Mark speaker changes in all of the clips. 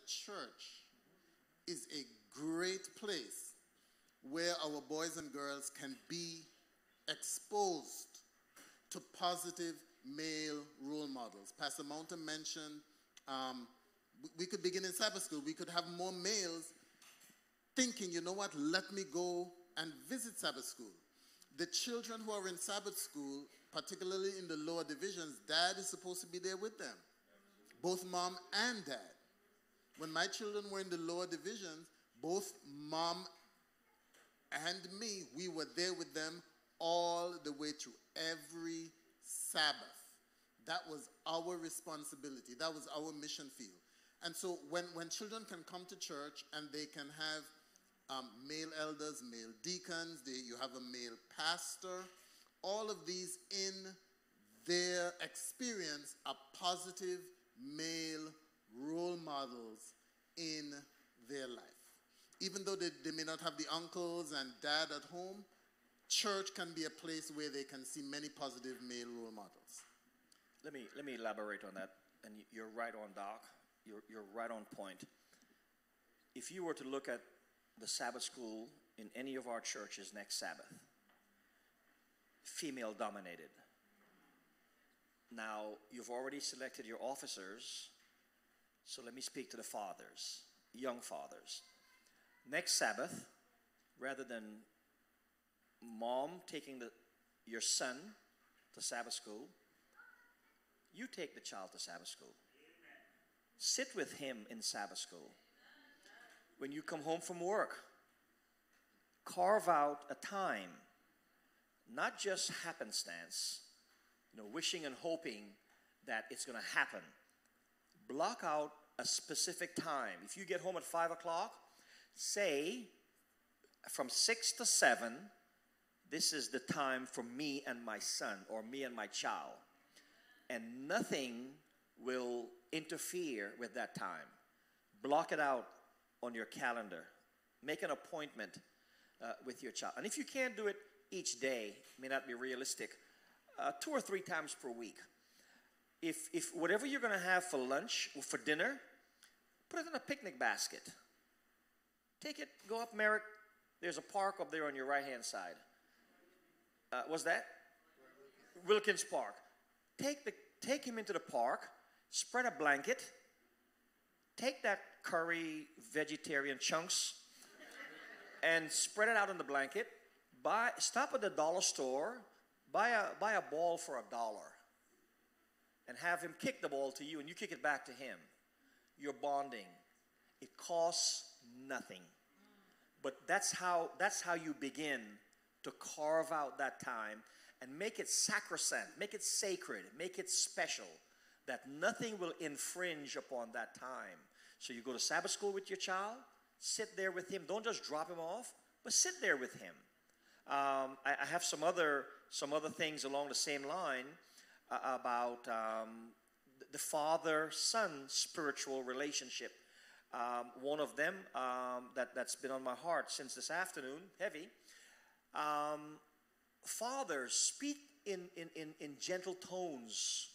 Speaker 1: church is a great place where our boys and girls can be exposed to positive male role models. Pastor Mountain mentioned we could begin in Sabbath school. We could have more males thinking, you know what, let me go and visit Sabbath school. The children who are in Sabbath school, particularly in the lower divisions, dad is supposed to be there with them. Both mom and dad. When my children were in the lower divisions, both mom and me, we were there with them all the way through every Sabbath. That was our responsibility. That was our mission field. And so when children can come to church and they can have male elders, male deacons, you have a male pastor, all of these in their experience are positive male role models in their life. Even though they may not have the uncles and dad at home, church can be a place where they can see many positive male role models.
Speaker 2: Let me elaborate on that. And you're right on, Doc. You're right on point. If you were to look at the Sabbath school in any of our churches next Sabbath, female dominated. Now, you've already selected your officers, so let me speak to the fathers, young fathers. Next Sabbath, rather than mom taking your son to Sabbath school, you take the child to Sabbath school. Sit with him in Sabbath school. When you come home from work, carve out a time, not just happenstance, wishing and hoping that it's going to happen. Block out a specific time. If you get home at 5 o'clock, say from 6 to 7, this is the time for me and my son or me and my child. And nothing will interfere with that time. Block it out on your calendar. Make an appointment with your child. And if you can't do it each day, may not be realistic, 2 or 3 times per week. If whatever you're going to have for lunch or for dinner, put it in a picnic basket. Take it, go up Merrick. There's a park up there on your right-hand side. What's that? Wilkins Park. Take him into the park, spread a blanket, take that curry vegetarian chunks and spread it out on the blanket. Stop at the dollar store, buy a ball for $1 and have him kick the ball to you and you kick it back to him. You're bonding. It costs nothing. But that's how you begin to carve out that time and make it sacrosanct, make it sacred, make it special, that nothing will infringe upon that time. So you go to Sabbath school with your child, sit there with him. Don't just drop him off, but sit there with him. I have some other things along the same line about the father-son spiritual relationship. One of them that's been on my heart since this afternoon, heavy. Fathers, speak in gentle tones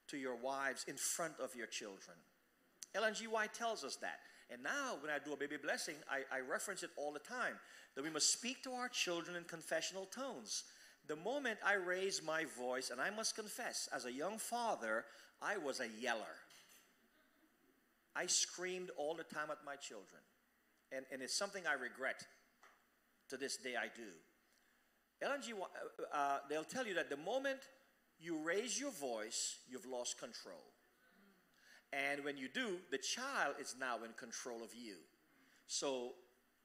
Speaker 2: to your wives in front of your children. Ellen G. White tells us that. And now when I do a baby blessing, I reference it all the time, that we must speak to our children in confessional tones. The moment I raise my voice, and I must confess, as a young father, I was a yeller. I screamed all the time at my children. And it's something I regret. To this day I do. Ellen G. They'll tell you that the moment you raise your voice, you've lost control. And when you do, the child is now in control of you. So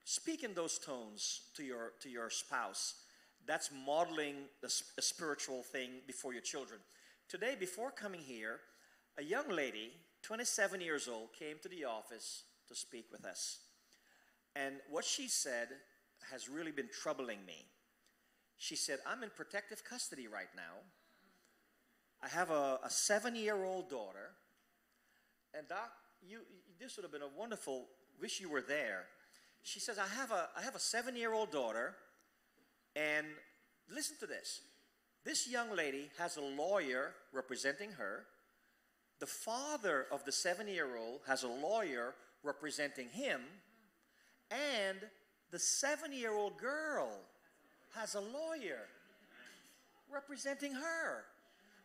Speaker 2: speak in those tones to your spouse. That's modeling a spiritual thing before your children. Today, before coming here, a young lady, 27 years old, came to the office to speak with us. And what she said has really been troubling me. She said, I'm in protective custody right now. I have a 7-year-old daughter. And Doc, this would have been a wonderful, wish you were there. She says, I have a 7-year-old daughter, and listen to this. This young lady has a lawyer representing her. The father of the 7-year-old has a lawyer representing him, and the 7-year-old girl has a lawyer representing her.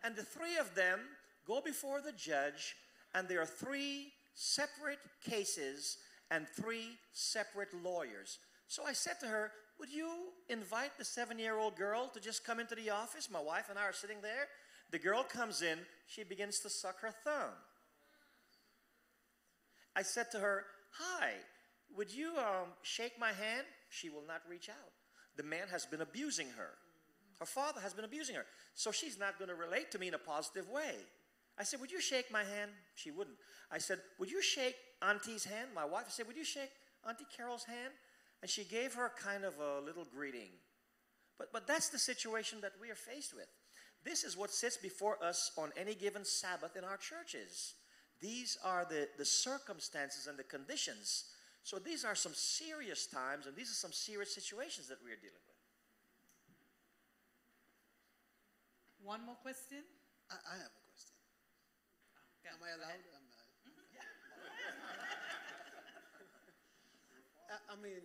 Speaker 2: And the three of them go before the judge, and there are 3 separate cases and 3 separate lawyers. So I said to her, would you invite the 7-year-old girl to just come into the office? My wife and I are sitting there. The girl comes in. She begins to suck her thumb. I said to her, hi, would you shake my hand? She will not reach out. The man has been abusing her. Her father has been abusing her. So she's not going to relate to me in a positive way. I said, would you shake my hand? She wouldn't. I said, would you shake Auntie's hand? My wife said, would you shake Auntie Carol's hand? And she gave her kind of a little greeting. But that's the situation that we are faced with. This is what sits before us on any given Sabbath in our churches. These are the circumstances and the conditions. So these are some serious times, and these are some serious situations that we are dealing with.
Speaker 3: One more question?
Speaker 4: I have a question.
Speaker 3: Okay,
Speaker 4: Am I
Speaker 3: go
Speaker 4: allowed?
Speaker 3: ahead.
Speaker 4: I mean,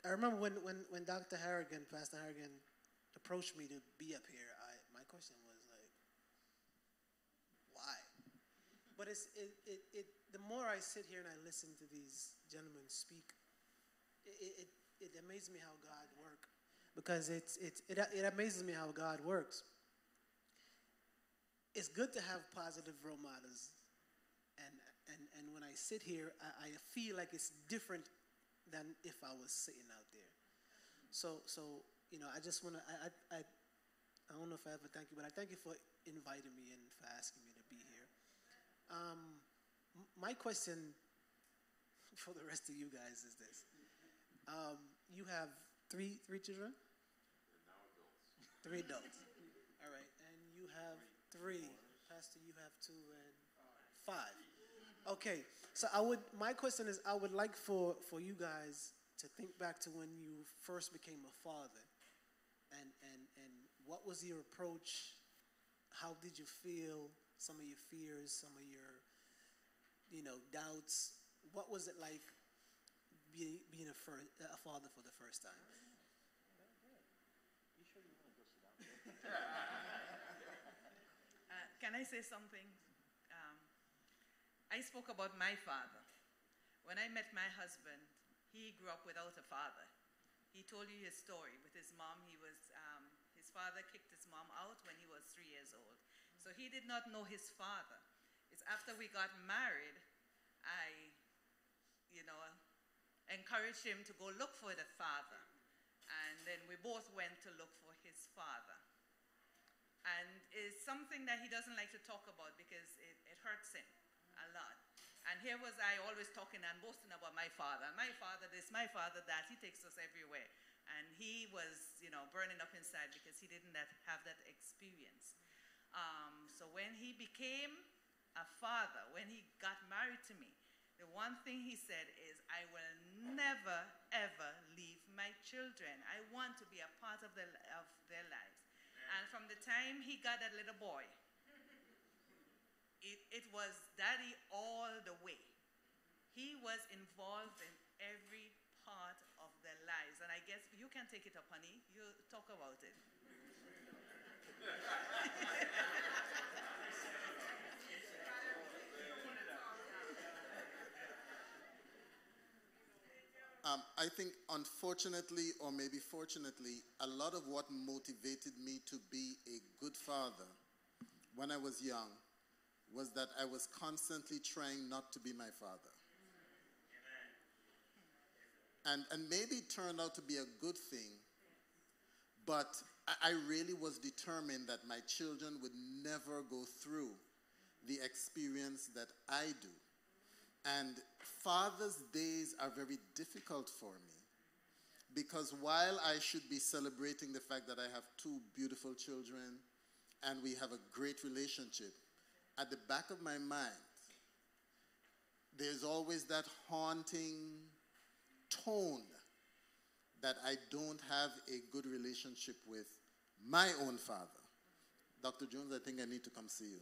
Speaker 4: I remember when Dr. Harrigan, Pastor Harrigan, approached me to be up here. My question was like, why? But the more I sit here and I listen to these gentlemen speak, it amazes me how God works. Because it amazes me how God works. It's good to have positive role models. And when I sit here, I feel like it's different than if I was sitting out there. So you know, I just want to, I don't know if I ever thank you, but I thank you for inviting me and for asking me to be here. My question for the rest of you guys is this. You have three children? They're now adults. 3 adults. All right, and you have 3. Pastor, you have 2 and 5. Okay, so my question is, I would like for you guys to think back to when you first became a father, and what was your approach? How did you feel? Some of your fears, some of your, doubts. What was it like being a father for the first time?
Speaker 3: Can I say something? I spoke about my father. When I met my husband, he grew up without a father. He told you his story. With his mom, his father kicked his mom out when he was 3 years old. So he did not know his father. It's after we got married, I, encouraged him to go look for the father. And then we both went to look for his father. And it's something that he doesn't like to talk about because it hurts him a lot. And here was I always talking and boasting about my father. My father this, my father that. He takes us everywhere. And he was, burning up inside because he didn't have that experience. So when he became a father, when he got married to me, the one thing he said is, I will never, ever leave my children. I want to be a part of their lives. And from the time he got that little boy, it was daddy all the way. He was involved in every part of their lives. And I guess you can take it up, honey. You talk about it.
Speaker 1: I think unfortunately, or maybe fortunately, a lot of what motivated me to be a good father when I was young was that I was constantly trying not to be my father. And maybe it turned out to be a good thing, but I really was determined that my children would never go through the experience that I do. And Father's Days are very difficult for me because while I should be celebrating the fact that I have 2 beautiful children and we have a great relationship, at the back of my mind, there's always that haunting tone that I don't have a good relationship with my own father. Dr. Jones, I think I need to come see you.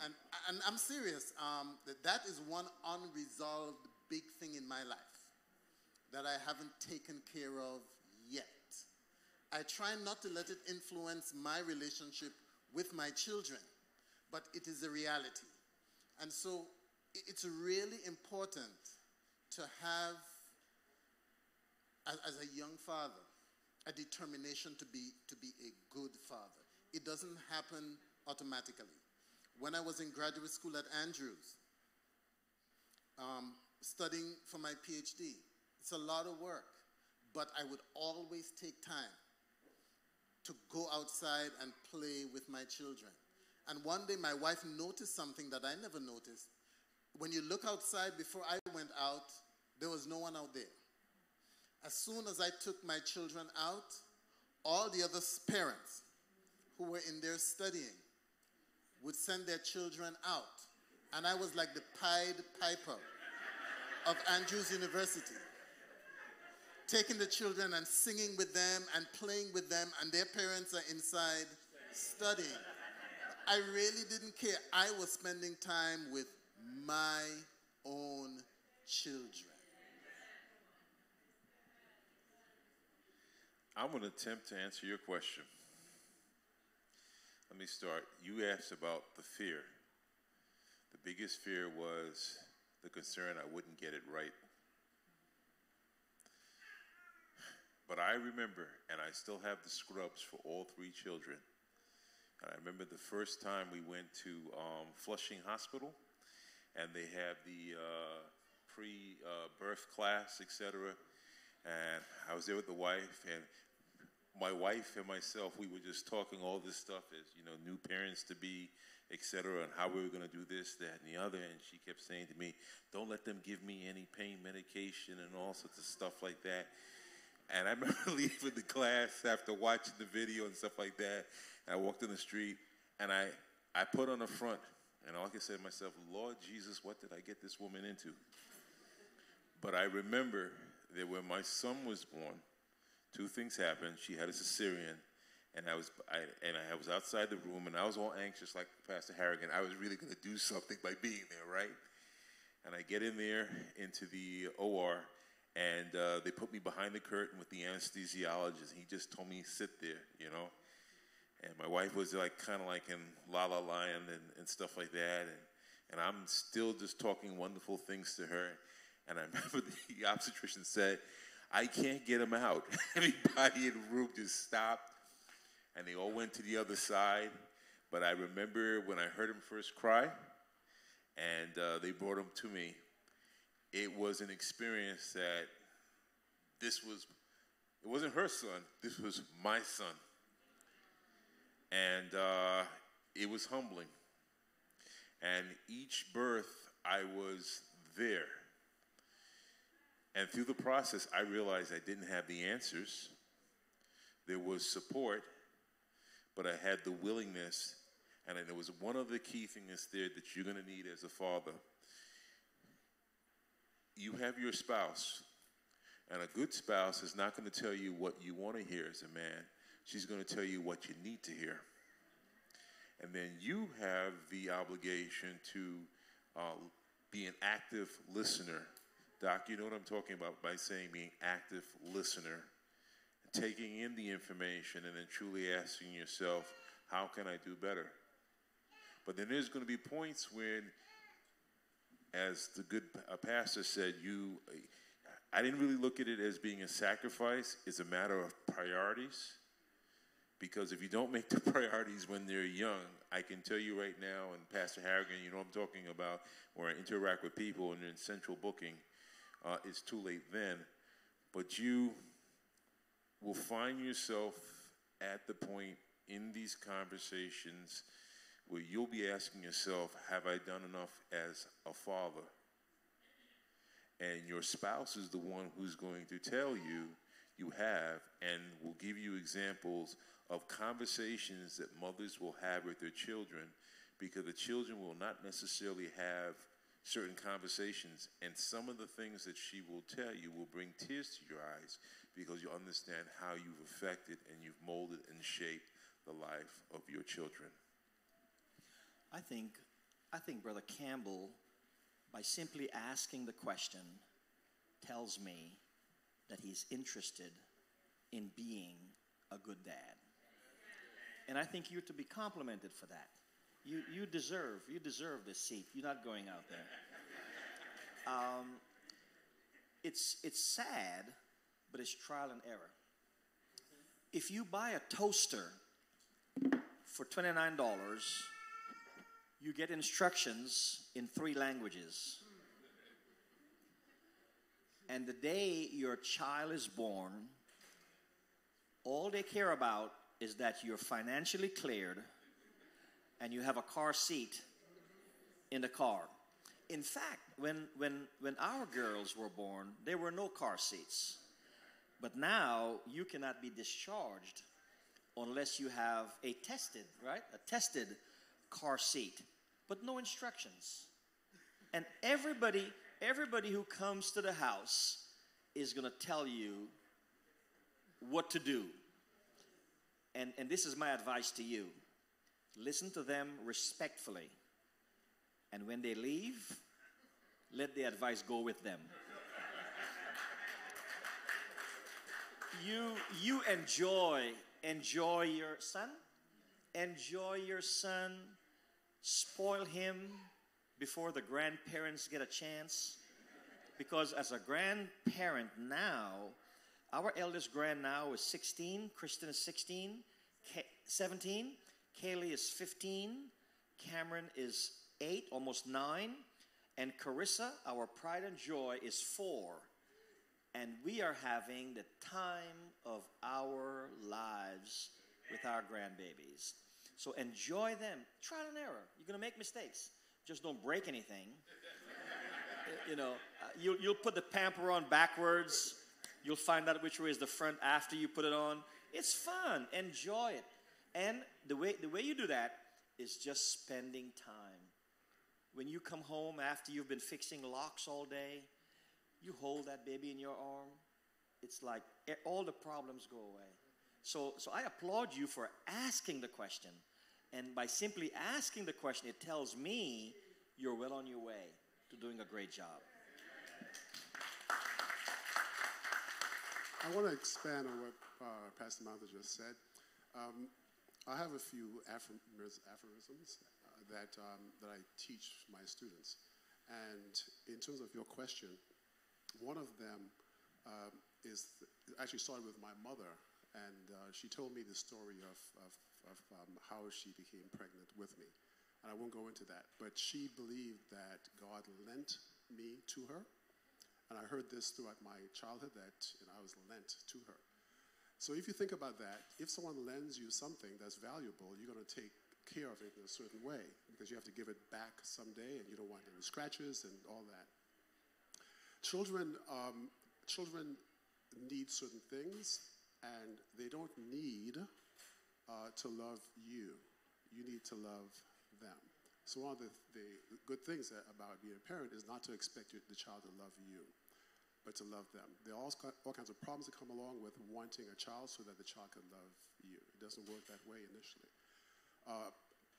Speaker 1: And, and I'm serious. That is one unresolved big thing in my life that I haven't taken care of yet. I try not to let it influence my relationship with my children, but it is a reality. And so it's really important to have, as a young father, a determination to be a good father. It doesn't happen automatically. When I was in graduate school at Andrews, studying for my PhD, it's a lot of work, but I would always take time to go outside and play with my children. And one day my wife noticed something that I never noticed. When you look outside, before I went out, there was no one out there. As soon as I took my children out, all the other parents who were in there studying would send their children out. And I was like the Pied Piper of Andrews University, taking the children and singing with them and playing with them, and their parents are inside studying. I really didn't care. I was spending time with my own children.
Speaker 5: I'm going to attempt to answer your question. Let me start. You asked about the fear. The biggest fear was the concern I wouldn't get it right. But I remember, and I still have the scrubs for all three children. And I remember the first time we went to Flushing Hospital, and they have the pre-birth class, etc. And I was there with the wife, and my wife and myself, we were just talking all this stuff as, you know, new parents to be, etc., and how we were going to do this, that, and the other. And she kept saying to me, don't let them give me any pain medication and all sorts of stuff like that. And I remember leaving the class after watching the video and stuff like that. And I walked in the street, and I put on the front, and all I could say to myself, Lord Jesus, what did I get this woman into? But I remember that when my son was born, two things happened. She had a cesarean, and I was outside the room, and I was all anxious, like Pastor Harrigan. I was really going to do something by being there, right? And I get in there into the OR, and they put me behind the curtain with the anesthesiologist. He just told me, sit there, you know. And my wife was like kind of like in La La Land and stuff like that, and I'm still just talking wonderful things to her. And I remember the obstetrician said, I can't get him out. Everybody in the room just stopped, and they all went to the other side. But I remember when I heard him first cry, and they brought him to me, it was an experience that it wasn't her son, this was my son. And it was humbling. And each birth, I was there. And through the process, I realized I didn't have the answers. There was support, but I had the willingness. And there was one other key thing that's there that you're going to need as a father. You have your spouse. And a good spouse is not going to tell you what you want to hear as a man. She's going to tell you what you need to hear. And then you have the obligation to be an active listener. Doc, you know what I'm talking about by saying being active listener, taking in the information and then truly asking yourself, how can I do better? But then there's going to be points when, as the good pastor said, I didn't really look at it as being a sacrifice. It's a matter of priorities. Because if you don't make the priorities when they're young, I can tell you right now, and Pastor Harrigan, you know what I'm talking about, where I interact with people and in central booking, it's too late then. But you will find yourself at the point in these conversations where you'll be asking yourself, have I done enough as a father? And your spouse is the one who's going to tell you you have, and will give you examples of conversations that mothers will have with their children, because the children will not necessarily have certain conversations, and some of the things that she will tell you will bring tears to your eyes because you understand how you've affected and you've molded and shaped the life of your children.
Speaker 6: I think
Speaker 2: I think Brother Campbell, by simply asking the question, tells me that he's interested in being a good dad. And I think you're to be complimented for that. You deserve this seat. You're not going out there. It's sad, but it's trial and error. If you buy a toaster for $29, you get instructions in 3 languages. And the day your child is born, all they care about is that you're financially cleared and you have a car seat in the car. In fact, when our girls were born, there were no car seats. But now you cannot be discharged unless you have a tested car seat, but no instructions. And everybody who comes to the house is going to tell you what to do. And this is my advice to you. Listen to them respectfully. And when they leave, let the advice go with them. You enjoy your son. Enjoy your son. Spoil him before the grandparents get a chance. Because as a grandparent now, our eldest grand now is 16. Kristen is 17. Kaylee is 15. Cameron is 8, almost 9. And Carissa, our pride and joy, is 4. And we are having the time of our lives with our grandbabies. So enjoy them. Trial and error. You're going to make mistakes. Just don't break anything. You'll put the pamper on backwards. You'll find out which way is the front after you put it on. It's fun. Enjoy it. And the way you do that is just spending time. When you come home after you've been fixing locks all day, you hold that baby in your arm. It's like all the problems go away. So I applaud you for asking the question. And by simply asking the question, it tells me you're well on your way to doing a great job.
Speaker 6: I want to expand on what Pastor Martha just said. I have a few aphorisms that I teach my students. And in terms of your question, one of them actually started with my mother, and she told me the story of how she became pregnant with me. And I won't go into that, but she believed that God lent me to her. And I heard this throughout my childhood that I was lent to her. So if you think about that, if someone lends you something that's valuable, you're going to take care of it in a certain way because you have to give it back someday and you don't want any scratches and all that. Children need certain things and they don't need to love you. You need to love them. So one of the good things about being a parent is not to expect the child to love you, but to love them. There are all kinds of problems that come along with wanting a child so that the child can love you. It doesn't work that way initially.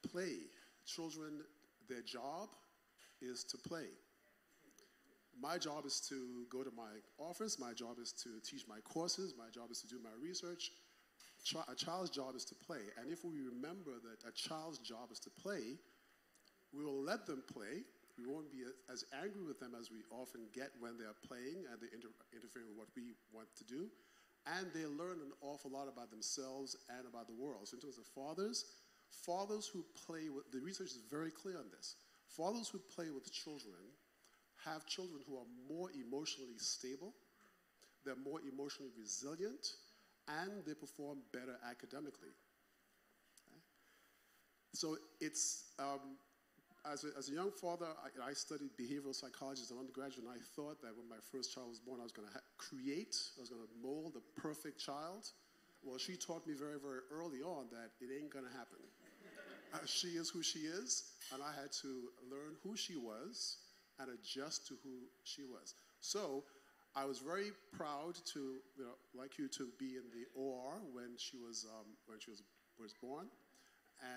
Speaker 6: Play. Children, their job is to play. My job is to go to my office. My job is to teach my courses. My job is to do my research. A child's job is to play. And if we remember that a child's job is to play, we will let them play. We won't be as angry with them as we often get when they're playing and they interfere with what we want to do. And they learn an awful lot about themselves and about the world. So in terms of fathers who play with, the research is very clear on this. Fathers who play with children have children who are more emotionally stable, they're more emotionally resilient, and they perform better academically. Okay? So it's, as a young father, I studied behavioral psychology as an undergraduate, and I thought that when my first child was born, I was going to I was going to mold the perfect child. Well, she taught me very, very early on that it ain't going to happen. She is who she is, and I had to learn who she was and adjust to who she was. So I was very proud to, like you, to be in the OR when she was born,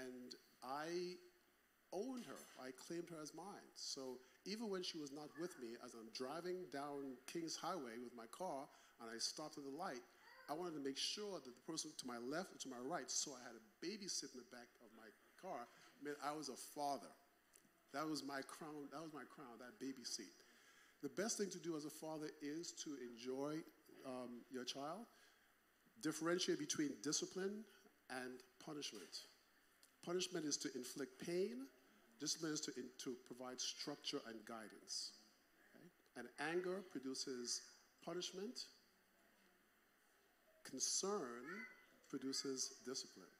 Speaker 6: and I owned her. I claimed her as mine. So even when she was not with me, as I'm driving down Kings Highway with my car and I stopped at the light, I wanted to make sure that the person to my left or to my right saw I had a baby sitting in the back of my car, meant I was a father. That was my crown, that baby seat. The best thing to do as a father is to enjoy your child, differentiate between discipline and punishment. Punishment is to inflict pain. Discipline is to provide structure and guidance. Okay? And anger produces punishment. Concern produces discipline.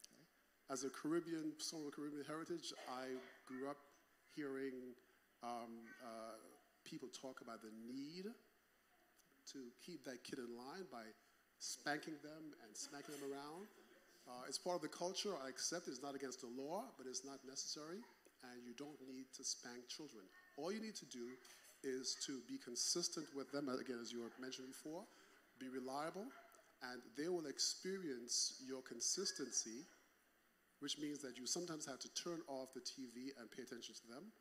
Speaker 6: Okay? As a someone with Caribbean heritage, I grew up hearing people talk about the need to keep that kid in line by spanking them and smacking them around. It's part of the culture. I accept it's not against the law, but it's not necessary, and you don't need to spank children. All you need to do is to be consistent with them, again, as you have mentioned before, be reliable, and they will experience your consistency, which means that you sometimes have to turn off the TV and pay attention to them,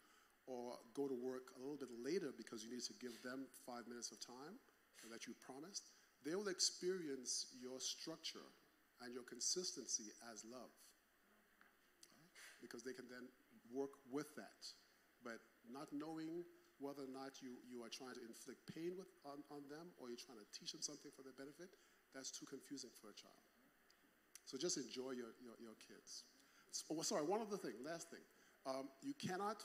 Speaker 6: or go to work a little bit later because you need to give them 5 minutes of time that you promised. They will experience your structure and your consistency as love, okay? Because they can then work with that. But not knowing whether or not you are trying to inflict pain on them or you're trying to teach them something for their benefit, that's too confusing for a child. So just enjoy your kids. Sorry, one other thing, last thing. You cannot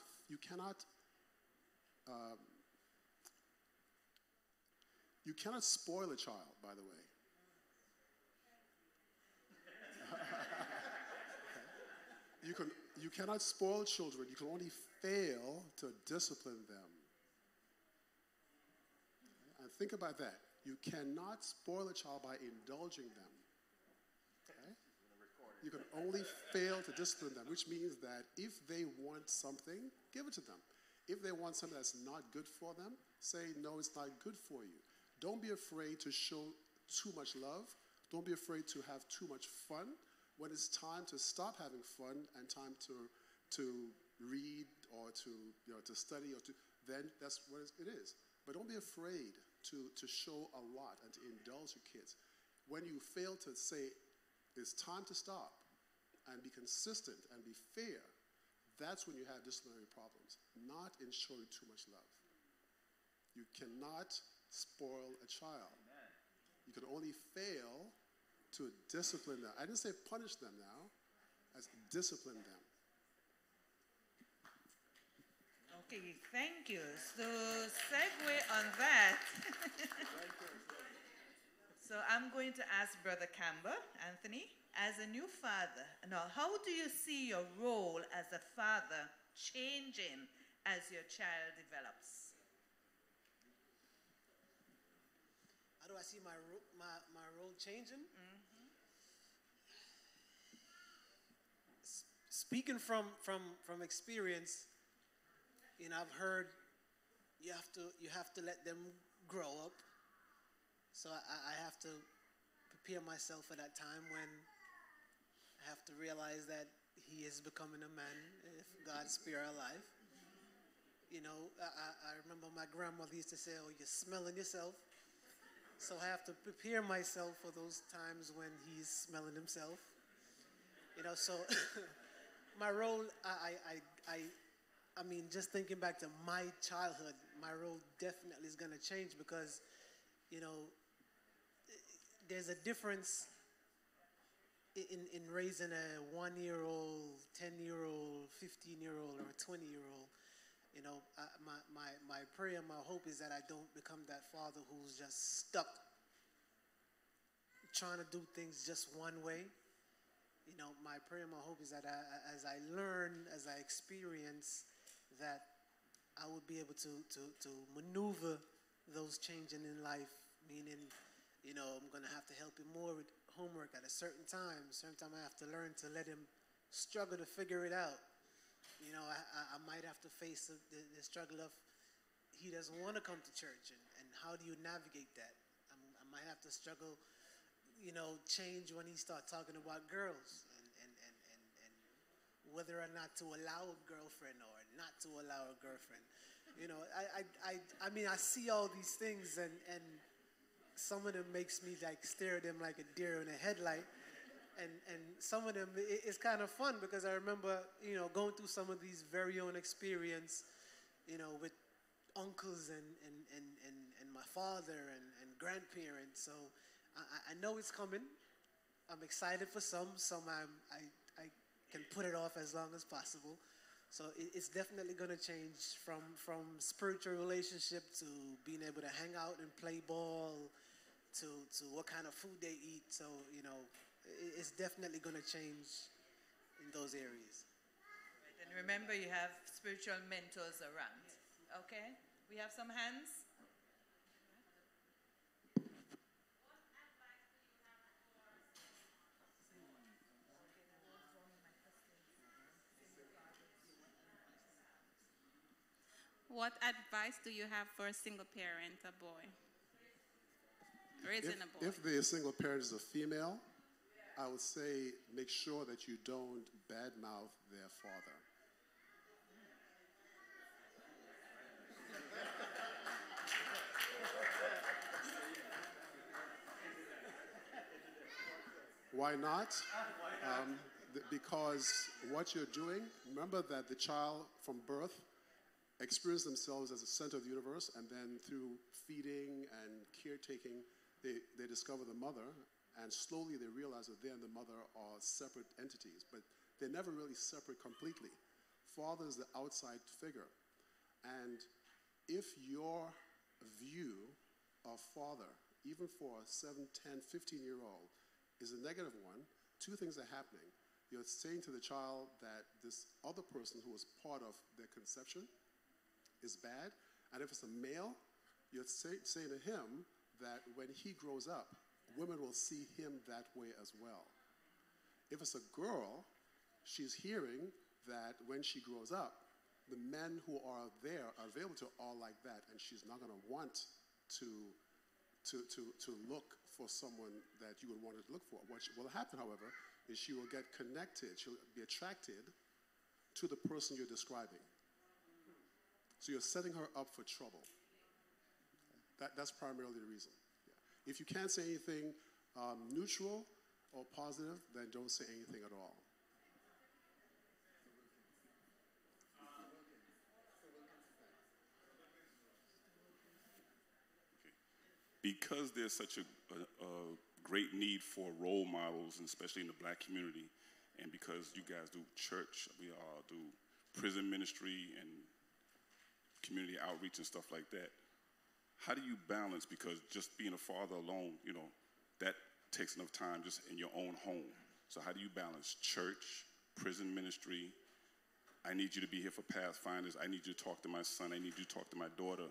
Speaker 6: spoil a child, by the way. Okay. You cannot spoil children. You can only fail to discipline them. Okay? And think about that. You cannot spoil a child by indulging them. Okay? You can only fail to discipline them, which means that if they want something, give it to them. If they want something that's not good for them, say, no, it's not good for you. Don't be afraid to show too much love. Don't be afraid to have too much fun. When it's time to stop having fun and time to read or to study, then that's what it is. But don't be afraid to show a lot and to indulge your kids. When you fail to say, it's time to stop and be consistent and be fair, that's when you have disciplinary problems, not in showing too much love. You cannot spoil a child.
Speaker 2: Amen.
Speaker 6: You can only fail to discipline them. I didn't say punish them now, as discipline them.
Speaker 3: Okay, thank you. So, segue on that. So, I'm going to ask Brother Camber, Anthony, as a new father, now, how do you see your role as a father changing as your child develops?
Speaker 4: How do I see my role changing? Speaking from experience, I've heard you have to let them grow up. So I have to prepare myself for that time when I have to realize that he is becoming a man, if God spare our life. I remember my grandmother used to say, oh, you're smelling yourself. So I have to prepare myself for those times when he's smelling himself. So my role, I mean, just thinking back to my childhood, my role definitely is going to change because, there's a difference in raising a 1-year-old, 10-year-old, 15-year-old, or a 20-year-old. My prayer, my hope is that I don't become that father who's just stuck trying to do things just one way. My prayer, my hope is that as I learn, as I experience, that I will be able to maneuver those changing in life, meaning, I'm going to have to help him more with homework at a certain time. Certain time I have to learn to let him struggle to figure it out. I might have to face the struggle of he doesn't want to come to church, and how do you navigate that? I might have to struggle, change when he starts talking about girls, and whether or not to allow a girlfriend or not to allow a girlfriend. You know, I mean, I see all these things, and some of them makes me like stare at them like a deer in a headlight. And some of them, it's kind of fun because I remember, you know, going through some of these very own experience, you know, with uncles and my father and grandparents. So I know it's coming. I'm excited for some I can put it off as long as possible. So it's definitely going to change from spiritual relationship to being able to hang out and play ball to what kind of food they eat. So, you know, it's definitely going to change in those areas.
Speaker 3: Right, and remember, you have spiritual mentors around. Okay? We have some hands.
Speaker 7: What advice do you have for a single parent, a boy? Raising a boy.
Speaker 6: If the single parent is a female, I would say make sure that you don't badmouth their father. Why not? Because what you're doing, remember that the child from birth experience themselves as the center of the universe, and then through feeding and caretaking, they discover the mother, and slowly they realize that they and the mother are separate entities, but they're never really separate completely. Father is the outside figure, and if your view of father, even for a 7, 10, 15-year-old, is a negative one, two things are happening. You're saying to the child that this other person who was part of their conception is bad, and if it's a male, you're saying to him that when he grows up, women will see him that way as well. If it's a girl, she's hearing that when she grows up, the men who are there are available to her are like that, and she's not going to want to look for someone that you would want her to look for. What will happen, however, is she will get connected, she'll be attracted to the person you're describing. So you're setting her up for trouble. That's primarily the reason. Yeah. If you can't say anything neutral or positive, then don't say anything at all.
Speaker 8: Because there's such a great need for role models, and especially in the black community, and because you guys do church, we all do prison ministry and community outreach and stuff like that, how do you balance, because just being a father alone, you know, that takes enough time just in your own home. So how do you balance church, prison ministry? I need you to be here for Pathfinders. I need you to talk to my son. I need you to talk to my daughter.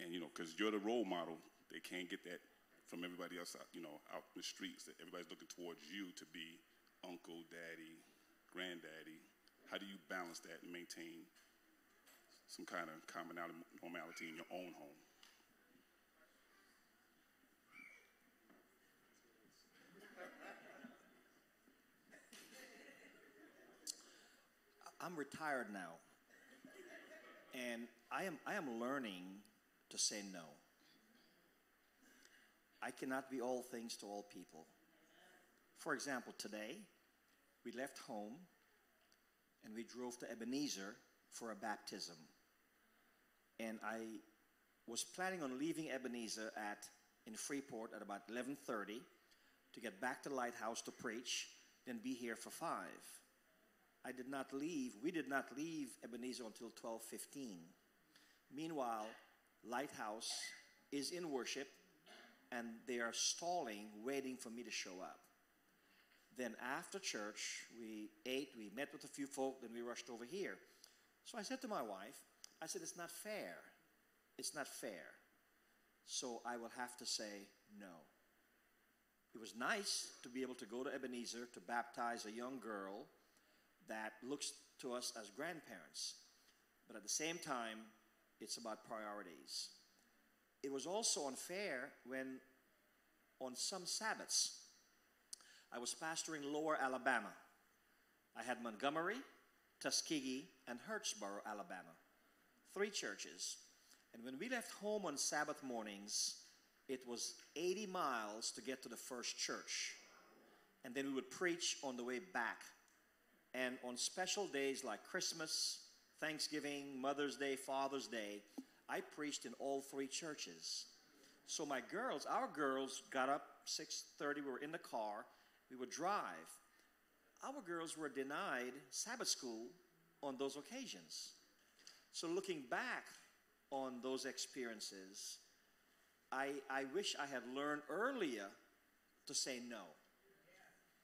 Speaker 8: And, you know, because you're the role model, they can't get that from everybody else out, you know, out in the streets. That everybody's looking towards you to be uncle, daddy, granddaddy. How do you balance that and maintain some kind of commonality, normality in your own home?
Speaker 2: I'm retired now, and I am learning to say no. I cannot be all things to all people. For example, today, we left home and we drove to Ebenezer for a baptism. And I was planning on leaving Ebenezer in Freeport at about 11:30 to get back to Lighthouse to preach, then be here for 5. We did not leave Ebenezer until 12:15. Meanwhile, Lighthouse is in worship, and they are stalling, waiting for me to show up. Then after church, we ate, we met with a few folk, then we rushed over here. So I said to my wife, I said, it's not fair. It's not fair. So I will have to say no. It was nice to be able to go to Ebenezer to baptize a young girl that looks to us as grandparents. But at the same time, it's about priorities. It was also unfair when on some Sabbaths, I was pastoring Lower Alabama. I had Montgomery, Tuskegee, and Hurtsboro, Alabama. 3 churches. And when we left home on Sabbath mornings, it was 80 miles to get to the first church. And then we would preach on the way back. And on special days like Christmas, Thanksgiving, Mother's Day, Father's Day, I preached in all 3 churches. So our girls got up 6:30, we were in the car, we would drive. Our girls were denied Sabbath school on those occasions. So looking back on those experiences, I wish I had learned earlier to say no.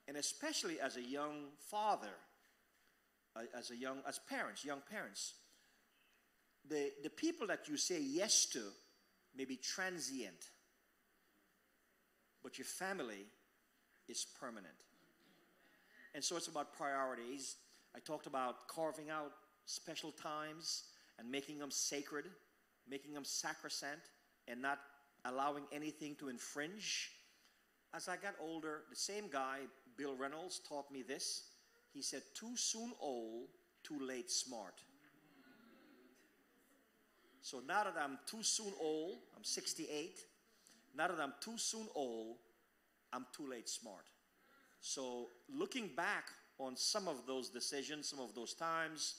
Speaker 2: And especially as a young father, as young parents, the people that you say yes to may be transient, but your family is permanent. And so it's about priorities. I talked about carving out special times and making them sacred, making them sacrosanct, and not allowing anything to infringe. As I got older, the same guy, Bill Reynolds, taught me this. He said, too soon old, too late smart. So now that I'm too soon old, I'm 68, now that I'm too soon old, I'm too late smart. So looking back on some of those decisions, some of those times,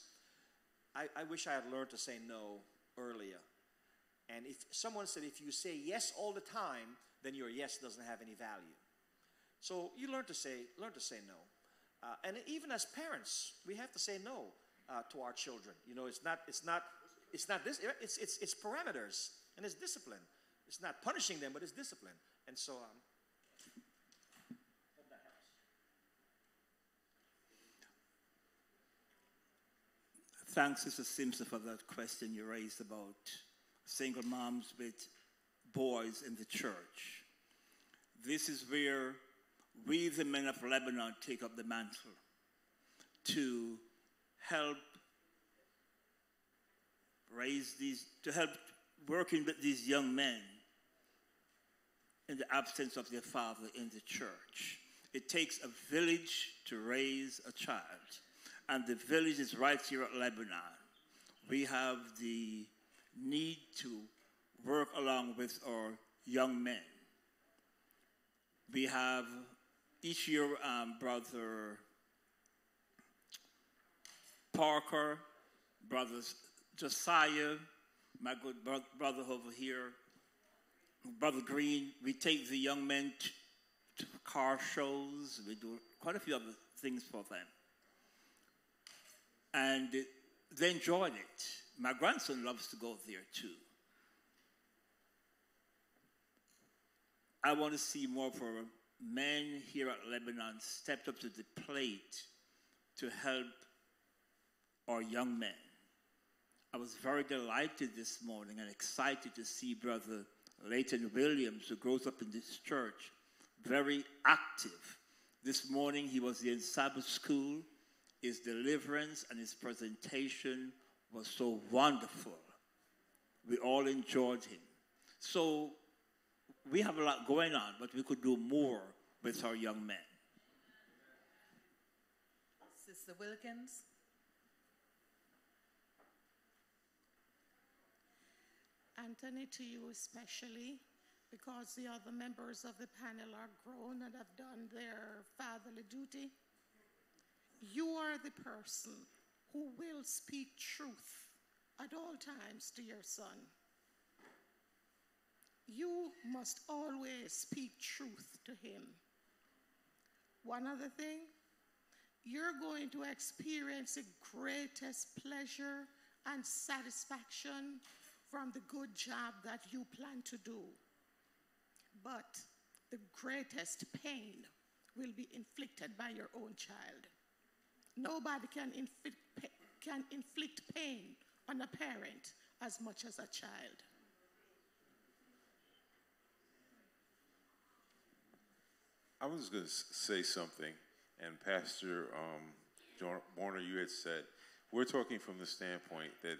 Speaker 2: I wish I had learned to say no earlier. And if someone said, if you say yes all the time, then your yes doesn't have any value. So you learn to say no. And even as parents, we have to say no to our children. You know, it's parameters and it's discipline. It's not punishing them, but it's discipline. And so, hope that helps.
Speaker 9: Thanks, Sister Simpson, for that question you raised about single moms with boys in the church. This is where we, the men of Lebanon, take up the mantle to help working with these young men in the absence of their father in the church. It takes a village to raise a child, and the village is right here at Lebanon. We have the need to work along with our young men. We have each year Brother Parker, Brother Josiah, my good brother over here, Brother Green. We take the young men to car shows. We do quite a few other things for them. And they enjoyed it. My grandson loves to go there too. I want to see more for men here at Lebanon stepped up to the plate to help our young men. I was very delighted this morning and excited to see Brother Leighton Williams, who grows up in this church, very active. This morning he was in Sabbath school. His deliverance and his presentation was so wonderful. We all enjoyed him. So we have a lot going on, but we could do more with our young men.
Speaker 3: Sister Wilkins.
Speaker 10: Anthony, to you especially, because the other members of the panel are grown and have done their fatherly duty. You are the person who will speak truth at all times to your son. You must always speak truth to him. One other thing, you're going to experience the greatest pleasure and satisfaction from the good job that you plan to do. But the greatest pain will be inflicted by your own child. Nobody can inflict pain on a parent as much as a child.
Speaker 5: I was going to say something, and Pastor Warner, you had said, we're talking from the standpoint that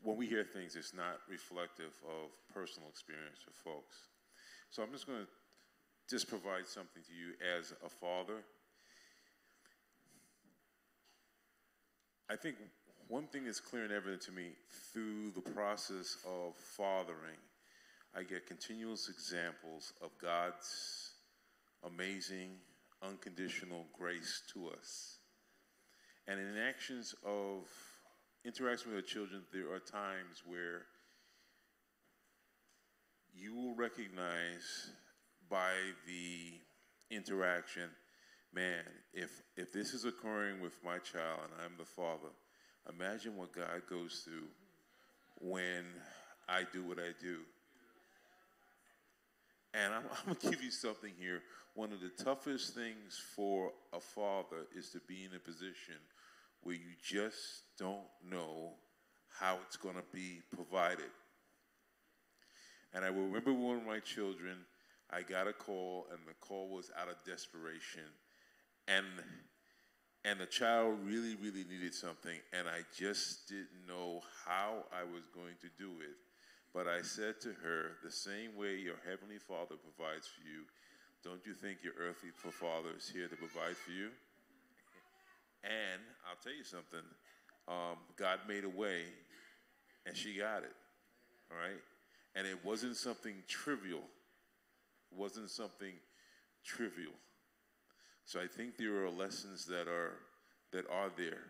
Speaker 5: when we hear things, it's not reflective of personal experience for folks. So I'm just going to provide something to you as a father. I think one thing is clear and evident to me through the process of fathering. I get continuous examples of God's amazing, unconditional grace to us. And in actions of interaction with our children, there are times where you will recognize by the interaction, man, if this is occurring with my child and I'm the father, imagine what God goes through when I do what I do. And I'm going to give you something here. One of the toughest things for a father is to be in a position where you just don't know how it's going to be provided. And I will remember one of my children, I got a call, and the call was out of desperation. And the child really, really needed something, and I just didn't know how I was going to do it. But I said to her, the same way your Heavenly Father provides for you, don't you think your earthly Father is here to provide for you? And I'll tell you something, God made a way, and she got it, all right? And it wasn't something trivial. It wasn't something trivial. So I think there are lessons that are there.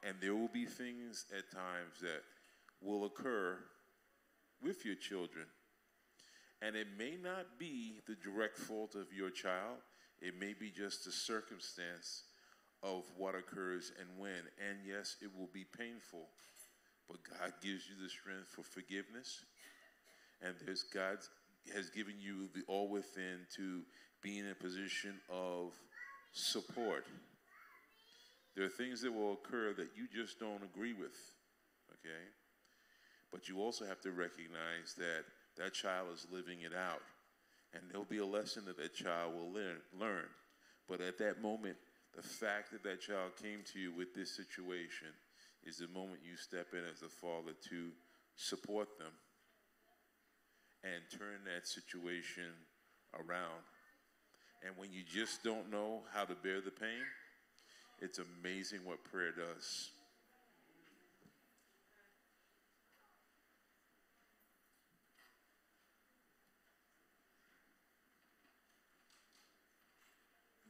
Speaker 5: And there will be things at times that will occur with your children. And it may not be the direct fault of your child. It may be just a circumstance of what occurs and when. And yes, it will be painful. But God gives you the strength for forgiveness. And God has given you the all within to be in a position of support. There are things that will occur that you just don't agree with, okay? But you also have to recognize that that child is living it out. And there'll be a lesson that that child will learn. But at that moment, the fact that that child came to you with this situation is the moment you step in as a father to support them and turn that situation around. And when you just don't know how to bear the pain, it's amazing what prayer does.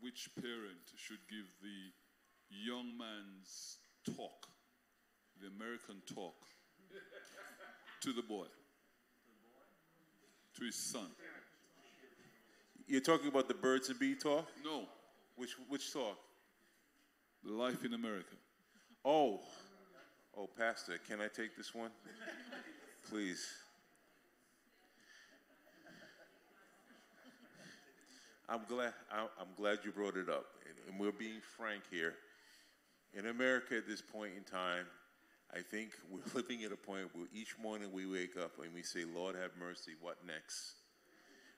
Speaker 11: Which parent should give the young man's talk, the American talk, to the boy, to his son?
Speaker 5: You're talking about the birds and bee talk?
Speaker 11: No.
Speaker 5: Which talk?
Speaker 11: The Life in America.
Speaker 5: Oh, Pastor, can I take this one? Please. I'm glad you brought it up, and we're being frank here. In America at this point in time, I think we're living at a point where each morning we wake up and we say, Lord have mercy, what next?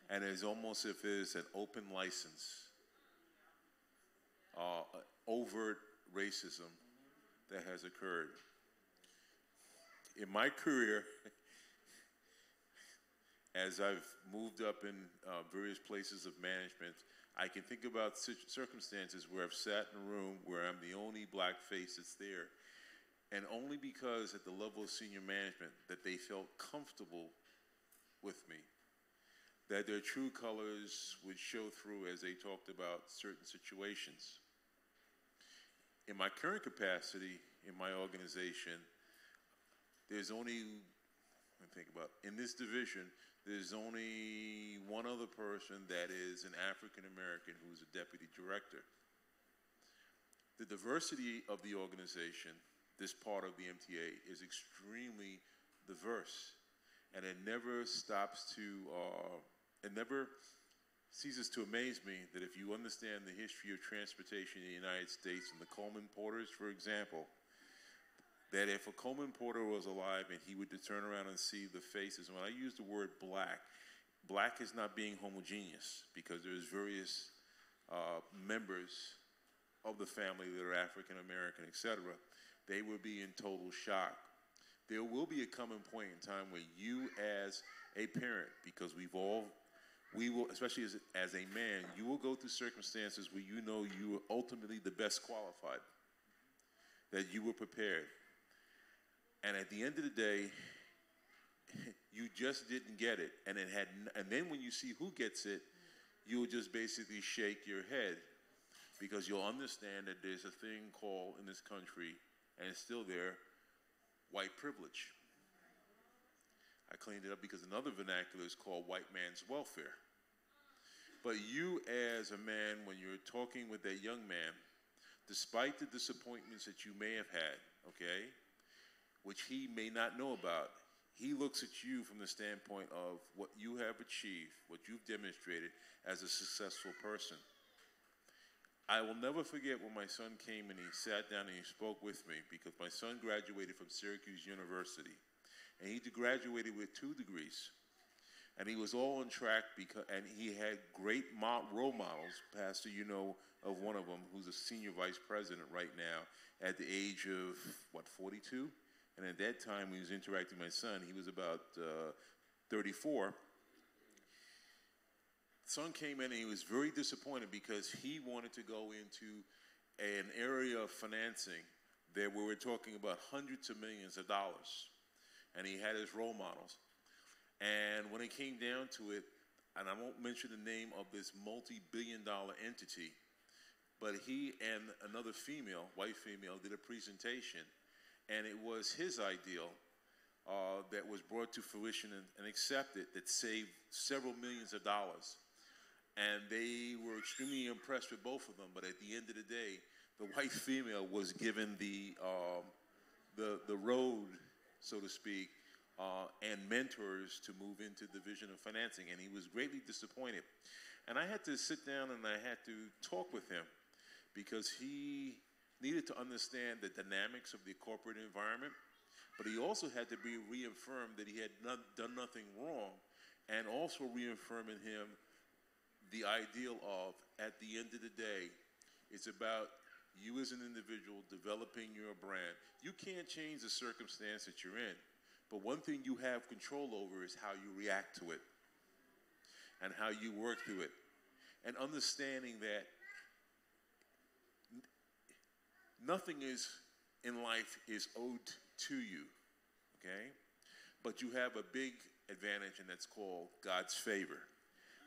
Speaker 5: And it's almost as if there's an open license, overt racism that has occurred. In my career, as I've moved up in various places of management, I can think about circumstances where I've sat in a room where I'm the only black face that's there, and only because at the level of senior management that they felt comfortable with me, that their true colors would show through as they talked about certain situations. In my current capacity in my organization, there's only, let me think about, in this division, there's only one other person that is an African American who's a deputy director. The diversity of the organization, this part of the MTA, is extremely diverse. And it never stops to, it never ceases to amaze me that if you understand the history of transportation in the United States and the Coleman Porters, for example, that if a Coleman Porter was alive and he would turn around and see the faces, when I use the word black, black is not being homogeneous because there's various members of the family that are African American, etc. They would be in total shock. There will be a coming point in time where you as a parent, because we will, especially as a man, you will go through circumstances where you know you are ultimately the best qualified. that you were prepared. And at the end of the day, you just didn't get it. And then when you see who gets it, you'll just basically shake your head, because you'll understand that there's a thing called in this country, and it's still there, white privilege. I cleaned it up because another vernacular is called white man's welfare. But you as a man, when you're talking with that young man, despite the disappointments that you may have had, okay, which he may not know about, he looks at you from the standpoint of what you have achieved, what you've demonstrated as a successful person. I will never forget when my son came and he sat down and he spoke with me, because my son graduated from Syracuse University. And he graduated with 2 degrees. And he was all on track, and he had great role models. Pastor, you know of one of them, who's a senior vice president right now at the age of, 42? And at that time, when he was interacting with my son, he was about 34. Son came in and he was very disappointed because he wanted to go into an area of financing that we were talking about hundreds of millions of dollars. And he had his role models. And when it came down to it, and I won't mention the name of this multi-billion-dollar entity, but he and another female, white female, did a presentation, and it was his ideal that was brought to fruition and accepted that saved several millions of dollars. And they were extremely impressed with both of them, but at the end of the day, the white female was given the road, so to speak, and mentors to move into the division of financing, and he was greatly disappointed. And I had to sit down and I had to talk with him, because he needed to understand the dynamics of the corporate environment, but he also had to be reaffirmed that he had done nothing wrong, and also reaffirming him the ideal of, at the end of the day, it's about you as an individual developing your brand. You can't change the circumstance that you're in, but one thing you have control over is how you react to it and how you work through it. And understanding that nothing in life is owed to you, okay? But you have a big advantage, and that's called God's favor.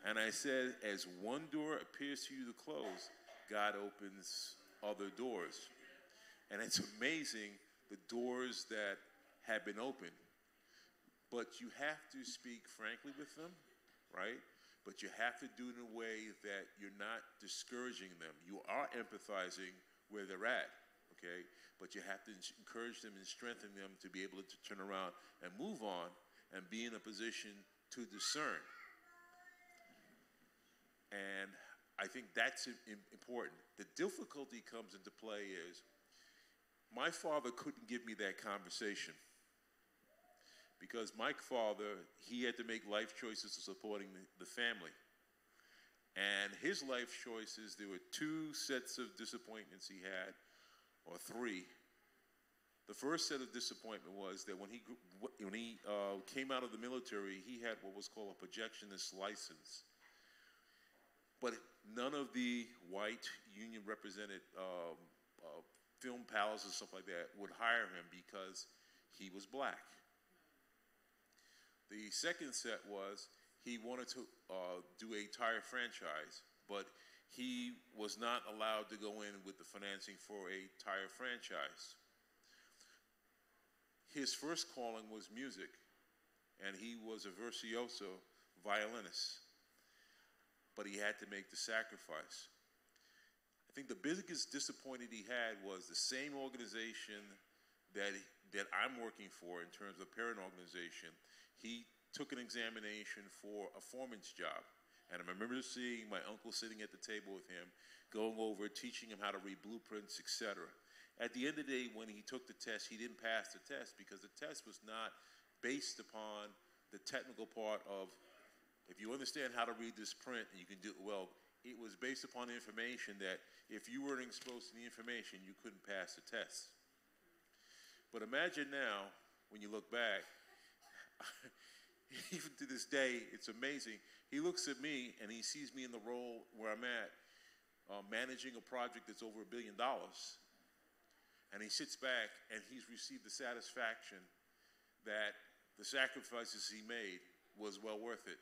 Speaker 5: And I said, as one door appears to you to close, God opens other doors. And it's amazing the doors that have been opened. But you have to speak frankly with them, right? But you have to do it in a way that you're not discouraging them. You are empathizing where they're at, okay? But you have to encourage them and strengthen them to be able to turn around and move on and be in a position to discern. And I think that's important. The difficulty comes into play is my father couldn't give me that conversation, because my father, he had to make life choices of supporting the family. And his life choices, there were 2 sets of disappointments he had, or 3. The first set of disappointment was that when he came out of the military, he had what was called a projectionist license. But none of the white union-represented film palaces and stuff like that would hire him because he was black. The second set was he wanted to do a tire franchise, but he was not allowed to go in with the financing for a tire franchise. His first calling was music, and he was a virtuoso violinist. But he had to make the sacrifice. I think the biggest disappointment he had was the same organization that I'm working for in terms of parent organization. He took an examination for a foreman's job. And I remember seeing my uncle sitting at the table with him, going over, teaching him how to read blueprints, etc. At the end of the day, when he took the test, he didn't pass the test because the test was not based upon the technical part of, if you understand how to read this print and you can do it well, it was based upon the information that if you weren't exposed to the information, you couldn't pass the test. But imagine now, when you look back, even to this day, it's amazing. He looks at me and he sees me in the role where I'm at, managing a project that's over $1 billion. and he sits back and he's received the satisfaction that the sacrifices he made was well worth it.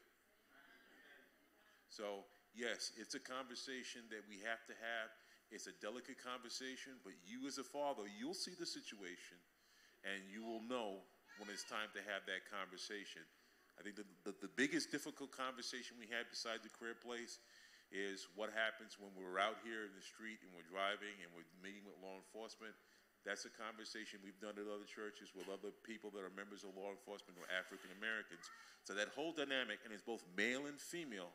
Speaker 5: So, yes, it's a conversation that we have to have. It's a delicate conversation, but you as a father, you'll see the situation, and you will know when it's time to have that conversation. I think the biggest difficult conversation we had besides the career place is what happens when we're out here in the street and we're driving and we're meeting with law enforcement. That's a conversation we've done at other churches with other people that are members of law enforcement or African Americans. So that whole dynamic, and it's both male and female,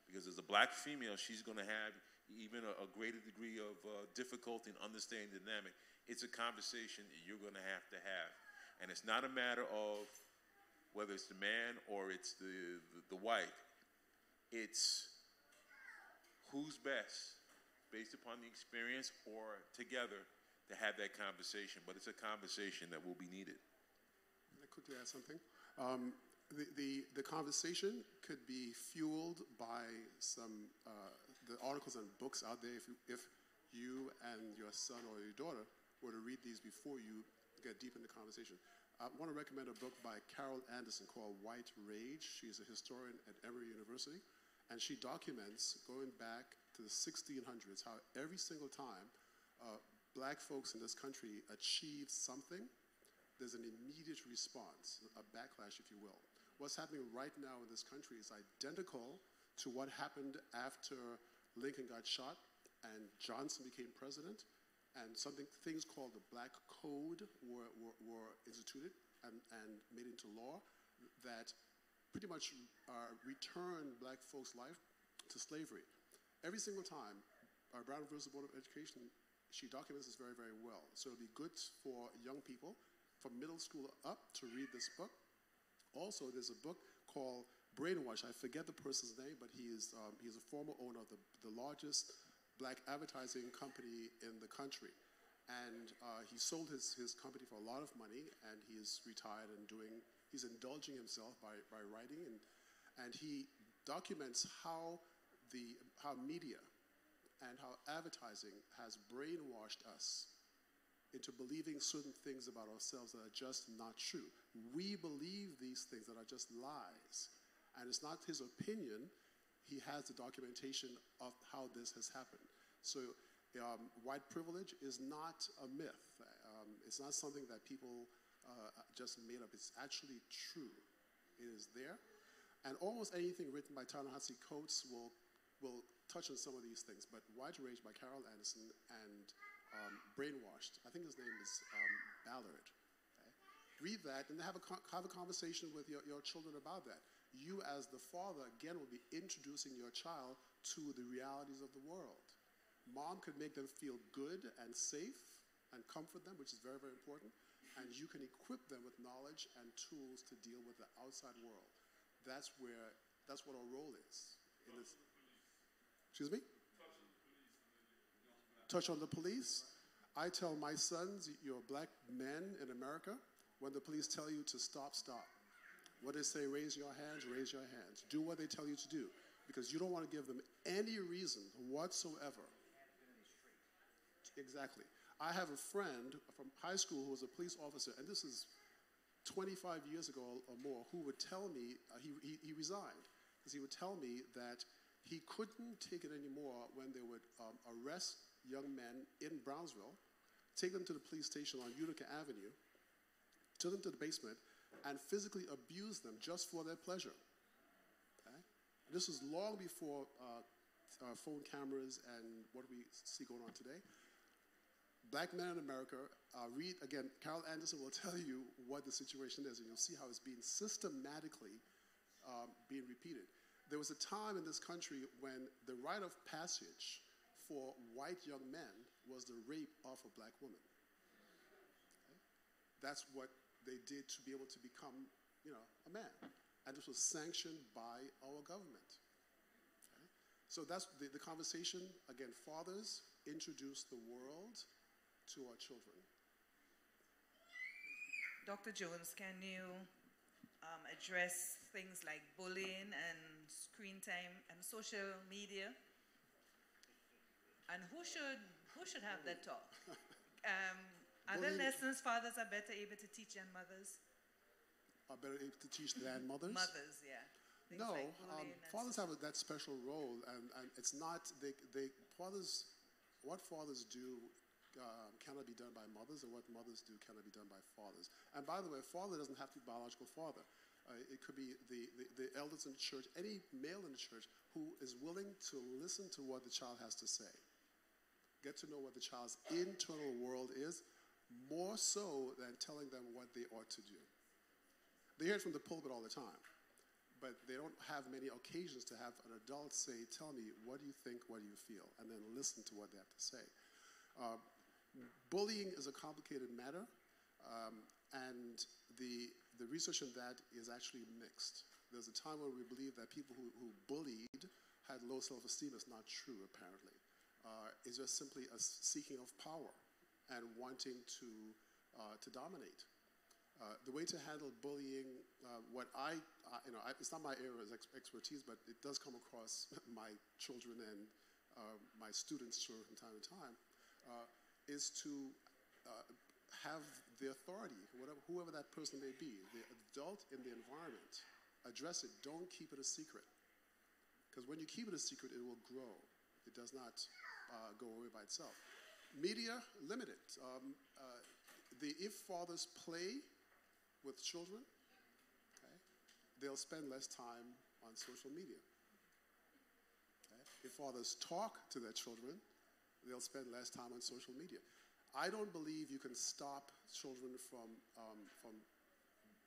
Speaker 5: because as a black female, she's going to have even a greater degree of difficulty in understanding the dynamic. It's a conversation that you're going to have. And it's not a matter of whether it's the man or it's the white. It's who's best based upon the experience or together to have that conversation. But it's a conversation that will be needed.
Speaker 6: Can I quickly add something? The conversation could be fueled by some the articles and books out there. If you and your son or your daughter were to read these before you get deep in the conversation, I want to recommend a book by Carol Anderson called White Rage. She's a historian at Emory University, and she documents, going back to the 1600s, how every single time black folks in this country achieved something, there's an immediate response, a backlash, if you will. What's happening right now in this country is identical to what happened after Lincoln got shot and Johnson became president, and things called the Black Code were instituted and made into law that pretty much returned black folks' life to slavery. Every single time, Brown versus Board of Education, she documents this very, very well. So it'll be good for young people from middle school up to read this book. Also, there's a book called Brainwash. I forget the person's name, but he is a former owner of the largest black advertising company in the country. And he sold his company for a lot of money, and he is retired and he's indulging himself by writing, and he documents how media and how advertising has brainwashed us into believing certain things about ourselves that are just not true. We believe these things that are just lies. And it's not his opinion. He has the documentation of how this has happened. So white privilege is not a myth. It's not something that people just made up. It's actually true. It is there. And almost anything written by Ta-Nehisi Coates will touch on some of these things. But White Rage by Carol Anderson and Brainwashed, I think his name is Ballard. Okay? Read that and have a conversation with your children about that. You as the father, again, will be introducing your child to the realities of the world. Mom could make them feel good and safe and comfort them, which is very, very important. And you can equip them with knowledge and tools to deal with the outside world. That's what our role is. Excuse me? Touch on the police. I tell my sons, you're black men in America. When the police tell you to stop, stop. What they say, raise your hands, raise your hands. Do what they tell you to do, because you don't want to give them any reason whatsoever. Exactly. I have a friend from high school who was a police officer, and this is 25 years ago or more, who would tell me, he resigned, because he would tell me that he couldn't take it anymore when they would arrest young men in Brownsville, take them to the police station on Utica Avenue, take them to the basement, and physically abuse them just for their pleasure. Okay? This was long before phone cameras and what we see going on today. Black men in America, read, again, Carol Anderson will tell you what the situation is, and you'll see how it's being systematically being repeated. There was a time in this country when the rite of passage for white young men was the rape of a black woman. Okay? That's what they did to be able to become, a man. And this was sanctioned by our government. Okay? So that's the conversation. Again, fathers, introduce the world to our children.
Speaker 3: Dr. Jones, can you address things like bullying and screen time and social media? And who should have that talk? Are there
Speaker 6: bullying
Speaker 3: lessons fathers are better able to teach than mothers?
Speaker 6: are better able to teach than mothers?
Speaker 3: Mothers, yeah. Things
Speaker 6: No,
Speaker 3: like bullying and
Speaker 6: fathers
Speaker 3: stuff.
Speaker 6: have that special role, and it's not, fathers, what fathers do cannot be done by mothers, and what mothers do cannot be done by fathers. And by the way, a father doesn't have to be a biological father. It could be the elders in the church, any male in the church who is willing to listen to what the child has to say. Get to know what the child's internal world is, more so than telling them what they ought to do. They hear it from the pulpit all the time, but they don't have many occasions to have an adult say, tell me, what do you think, what do you feel? And then listen to what they have to say. Bullying is a complicated matter, and the research in that is actually mixed. There's a time when we believe that people who bullied had low self-esteem. It's not true, apparently. It's just simply a seeking of power and wanting to dominate. The way to handle bullying, it's not my area of expertise, but it does come across my children and my students' children from time to time, is to have the authority, whoever that person may be, the adult in the environment, address it. Don't keep it a secret. Because when you keep it a secret, it will grow. It does not go away by itself. Media, limit it. If fathers play with children, okay, they'll spend less time on social media. Okay? If fathers talk to their children, they'll spend less time on social media. I don't believe you can stop children from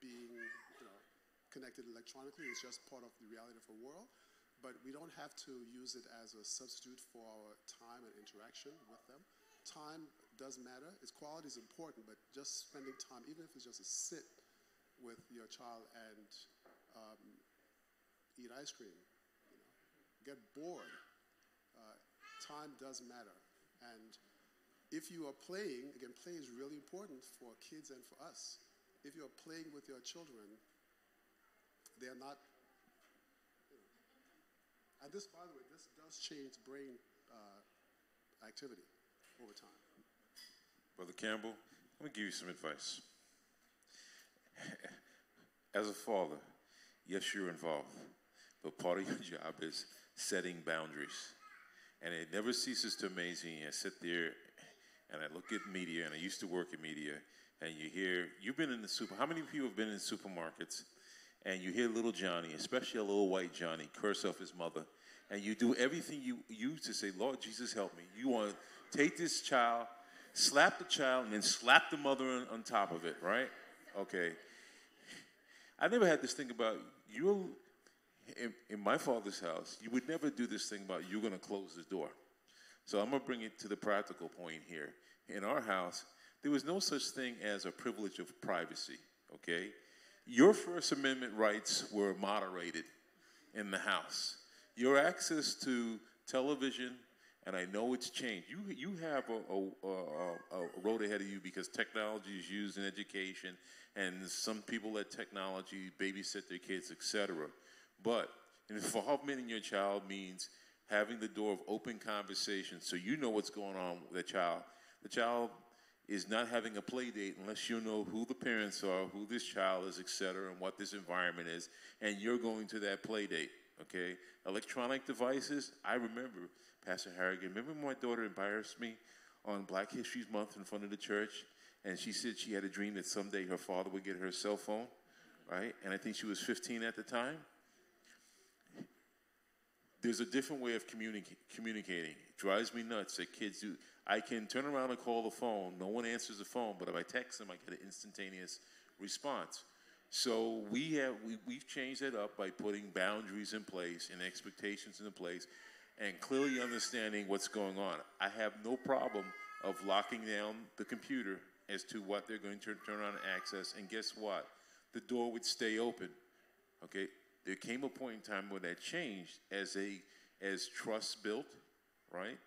Speaker 6: being connected electronically. It's just part of the reality of our world. But we don't have to use it as a substitute for our time and interaction with them. Time does matter. Its quality is important, but just spending time, even if it's just a sit with your child and eat ice cream, get bored. Time does matter. And if you are playing, again, play is really important for kids and for us. If you're playing with your children, they're not, and this, by the way, this does change brain activity over time.
Speaker 5: Brother Campbell, let me give you some advice. As a father, yes, you're involved, but part of your job is setting boundaries. And it never ceases to amaze me. I sit there and I look at media, and I used to work in media, and you hear, you've been in the how many people have been in supermarkets, and you hear little Johnny, especially a little white Johnny, curse off his mother, and you do everything you use to say, Lord Jesus, help me. You want to take this child, slap the child, and then slap the mother on top of it, right? Okay. I never had this thing about, in my father's house, you would never do this thing about you're going to close the door. So I'm going to bring it to the practical point here. In our house, there was no such thing as a privilege of privacy, okay? Your First Amendment rights were moderated in the house. Your access to television, and I know it's changed. You have a road ahead of you because technology is used in education, and some people let technology babysit their kids, etc. But involvement in your child means having the door of open conversation so you know what's going on with the child. The child is not having a play date unless you know who the parents are, who this child is, etc., and what this environment is, and you're going to that play date, okay? Electronic devices, I remember, Pastor Harrigan, remember my daughter embarrassed me on Black History Month in front of the church, and she said she had a dream that someday her father would get her a cell phone, right? And I think she was 15 at the time. There's a different way of communicating. It drives me nuts that kids do. I can turn around and call the phone. No one answers the phone, but if I text them, I get an instantaneous response. So we've changed that up by putting boundaries in place and expectations in place and clearly understanding what's going on. I have no problem of locking down the computer as to what they're going to turn on and access, and guess what? The door would stay open, okay? There came a point in time when that changed as trust built, right?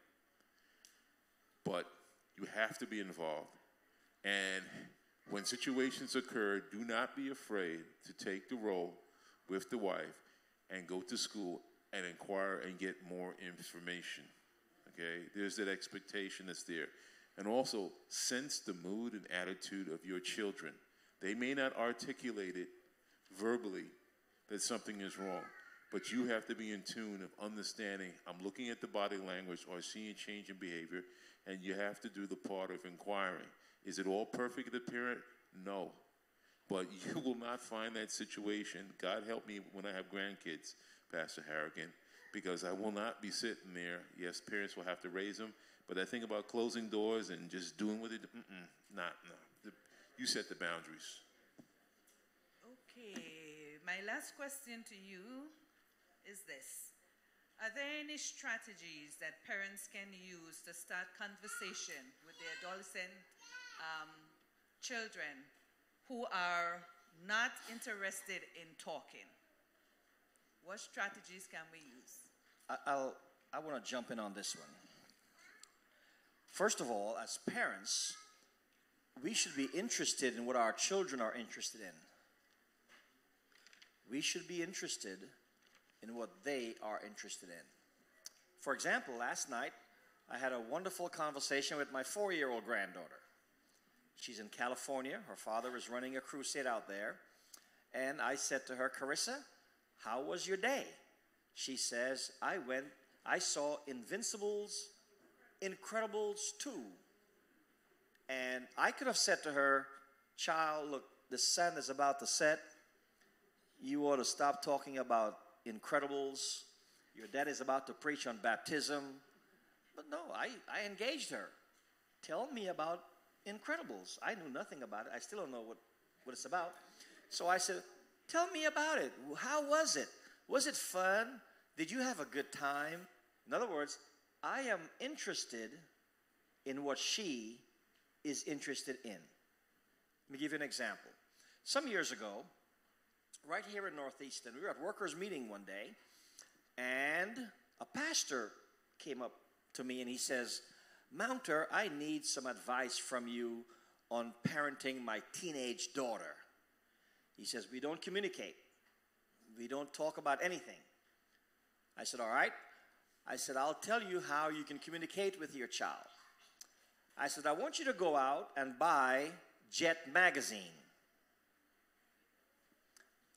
Speaker 5: But you have to be involved. And when situations occur, do not be afraid to take the role with the wife and go to school and inquire and get more information, okay? There's that expectation that's there. And also, sense the mood and attitude of your children. They may not articulate it verbally that something is wrong, but you have to be in tune of understanding, I'm looking at the body language or seeing change in behavior, and you have to do the part of inquiring. Is it all perfect as a parent? No. But you will not find that situation. God help me when I have grandkids, Pastor Harrigan, because I will not be sitting there. Yes, parents will have to raise them, but that thing about closing doors and just doing with it, no. You set the boundaries.
Speaker 3: Okay, my last question to you is this. Are there any strategies that parents can use to start conversation with their adolescent children who are not interested in talking? What strategies can we use?
Speaker 2: I want to jump in on this one. First of all, as parents, we should be interested in what our children are interested in. We should be interested in what they are interested in. For example, last night, I had a wonderful conversation with my 4-year-old granddaughter. She's in California. Her father is running a crusade out there. And I said to her, Carissa, how was your day? She says, I saw Invincibles, Incredibles 2. And I could have said to her, child, look, the sun is about to set. You ought to stop talking about Incredibles. Your dad is about to preach on baptism. But no, I engaged her. Tell me about Incredibles. I knew nothing about it. I still don't know what it's about. So I said, tell me about it. How was it? Was it fun? Did you have a good time? In other words, I am interested in what she is interested in. Let me give you an example. Some years ago, right here in Northeastern, we were at workers' meeting one day, and a pastor came up to me and he says, Mounter, I need some advice from you on parenting my teenage daughter. He says, we don't communicate. We don't talk about anything. I said, all right. I said, I'll tell you how you can communicate with your child. I said, I want you to go out and buy Jet Magazine.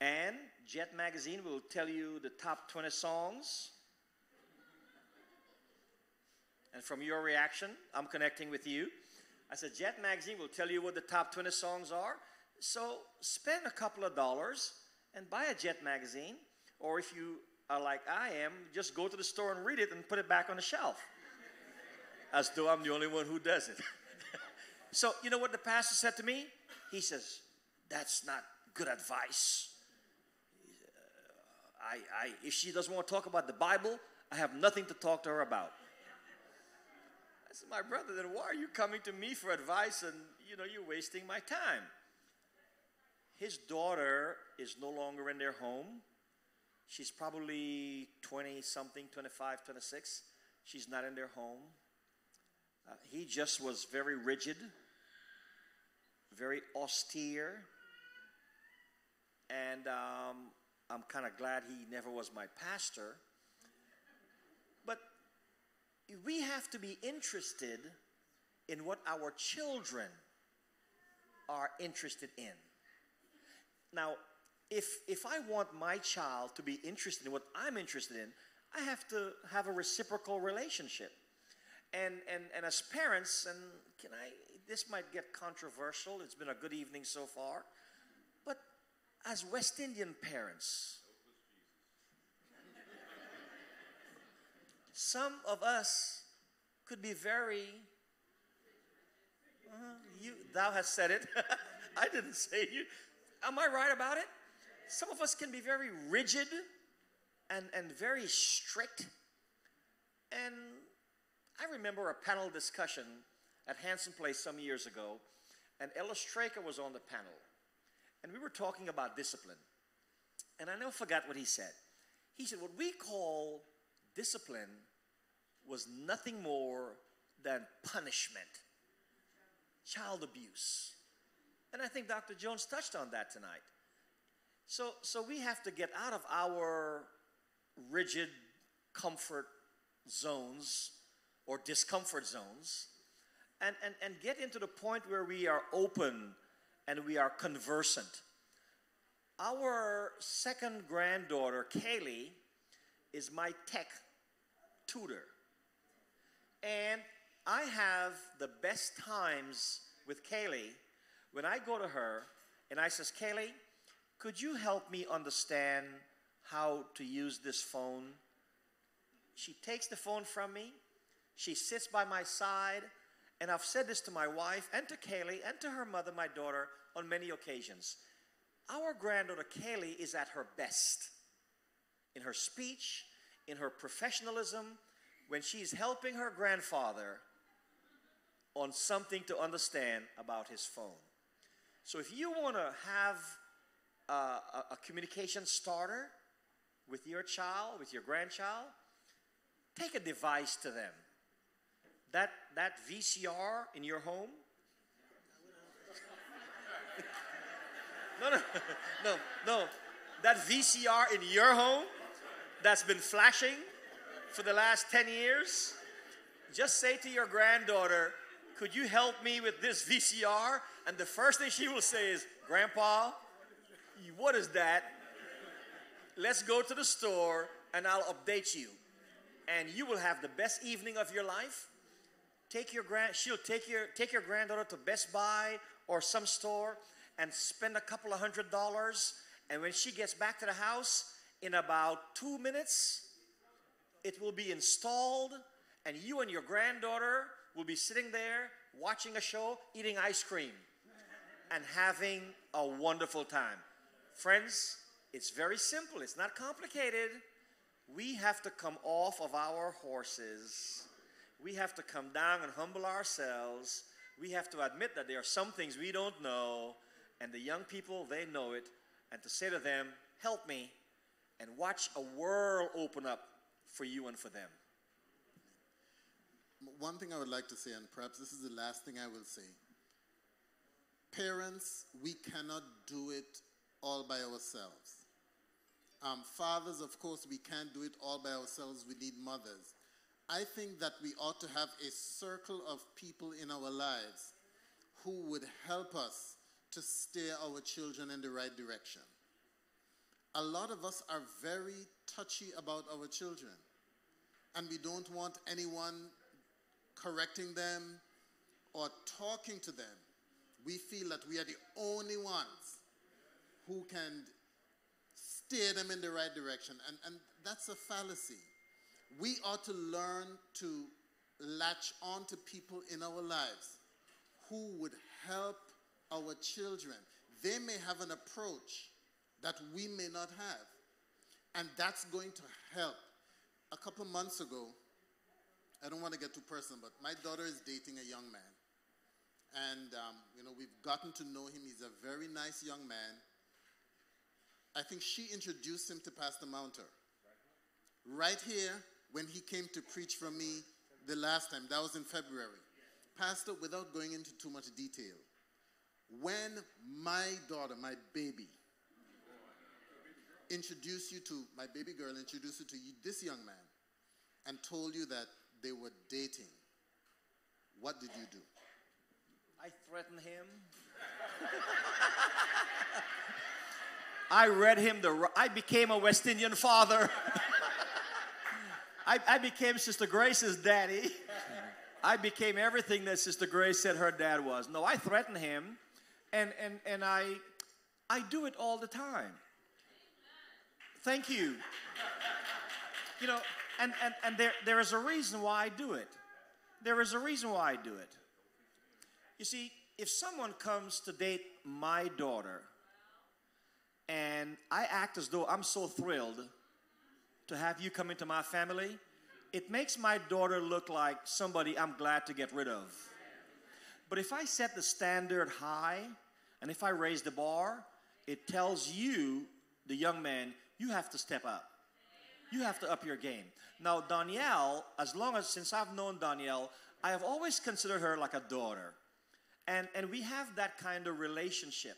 Speaker 2: And Jet Magazine will tell you the top 20 songs. And from your reaction, I'm connecting with you. I said, Jet Magazine will tell you what the top 20 songs are. So spend a couple of dollars and buy a Jet Magazine. Or if you are like I am, just go to the store and read it and put it back on the shelf. As though I'm the only one who does it. So you know what the pastor said to me? He says, that's not good advice. If she doesn't want to talk about the Bible, I have nothing to talk to her about. I said, my brother, then why are you coming to me for advice and, you're wasting my time? His daughter is no longer in their home. She's probably 20-something, 25, 26. She's not in their home. He just was very rigid, very austere. And I'm kind of glad he never was my pastor. But we have to be interested in what our children are interested in. Now, if I want my child to be interested in what I'm interested in, I have to have a reciprocal relationship. And as parents, and this might get controversial, it's been a good evening so far, but as West Indian parents, some of us could be very, thou hast said it, I didn't say you, am I right about it? Some of us can be very rigid and very strict. And I remember a panel discussion at Hanson Place some years ago, and Ella Straker was on the panel. And we were talking about discipline. And I never forgot what he said. He said, what we call discipline was nothing more than punishment, child abuse. And I think Dr. Jones touched on that tonight. So we have to get out of our rigid comfort zones or discomfort zones and get into the point where we are open and we are conversant. Our second granddaughter, Kaylee, is my tech tutor. And I have the best times with Kaylee when I go to her and I says, Kaylee, could you help me understand how to use this phone? She takes the phone from me, she sits by my side, and I've said this to my wife and to Kaylee and to her mother, my daughter, on many occasions. Our granddaughter Kaylee is at her best in her speech, in her professionalism, when she's helping her grandfather on something to understand about his phone. So if you want to have a communication starter with your child, with your grandchild, take a device to them. That VCR in your home. No. That VCR in your home that's been flashing for the last 10 years, just say to your granddaughter, could you help me with this VCR? And the first thing she will say is, Grandpa, what is that? Let's go to the store and I'll update you. And you will have the best evening of your life. She'll take your granddaughter to Best Buy or some store and spend a couple of $100. And when she gets back to the house, in about 2 minutes, it will be installed, and you and your granddaughter will be sitting there watching a show, eating ice cream, and having a wonderful time. Friends, it's very simple. It's not complicated. We have to come off of our horses. We have to come down and humble ourselves. We have to admit that there are some things we don't know, and the young people, they know it, and to say to them, help me, and watch a world open up for you and for them.
Speaker 1: One thing I would like to say, and perhaps this is the last thing I will say. Parents, we cannot do it all by ourselves. Fathers, of course, we can't do it all by ourselves. We need mothers. I think that we ought to have a circle of people in our lives who would help us to steer our children in the right direction. A lot of us are very touchy about our children, and we don't want anyone correcting them or talking to them. We feel that we are the only ones who can steer them in the right direction, and that's a fallacy. We ought to learn to latch on to people in our lives who would help our children. They may have an approach that we may not have, and that's going to help. A couple months ago, I don't want to get too personal, but my daughter is dating a young man. And, we've gotten to know him. He's a very nice young man. I think she introduced him to Pastor Mounter. Right here, when he came to preach for me the last time, that was in February. Pastor, without going into too much detail, when my daughter, my baby, introduced you to, my baby girl introduced you to this young man and told you that they were dating, what did you do?
Speaker 2: I threatened him. I read him I became a West Indian father. I became Sister Grace's daddy. I became everything that Sister Grace said her dad was. No, I threatened him, and I do it all the time. Thank you. And there is a reason why I do it. There is a reason why I do it. You see, if someone comes to date my daughter, and I act as though I'm so thrilled to have you come into my family, it makes my daughter look like somebody I'm glad to get rid of. But if I set the standard high, and if I raise the bar, it tells you, the young man, you have to step up. You have to up your game. Now, Danielle, since I've known Danielle, I have always considered her like a daughter. And we have that kind of relationship.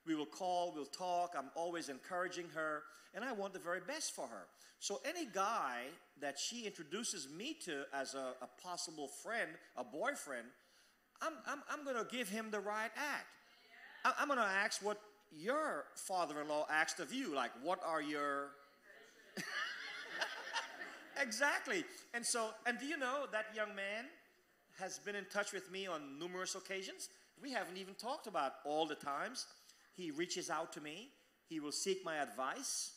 Speaker 2: We will call, we'll talk, I'm always encouraging her, and I want the very best for her. So any guy that she introduces me to as a possible friend, a boyfriend, I'm going to give him the right act. I'm going to ask what your father-in-law asked of you. Like, what are your... Exactly. And do you know that young man has been in touch with me on numerous occasions? We haven't even talked about all the times. He reaches out to me. He will seek my advice.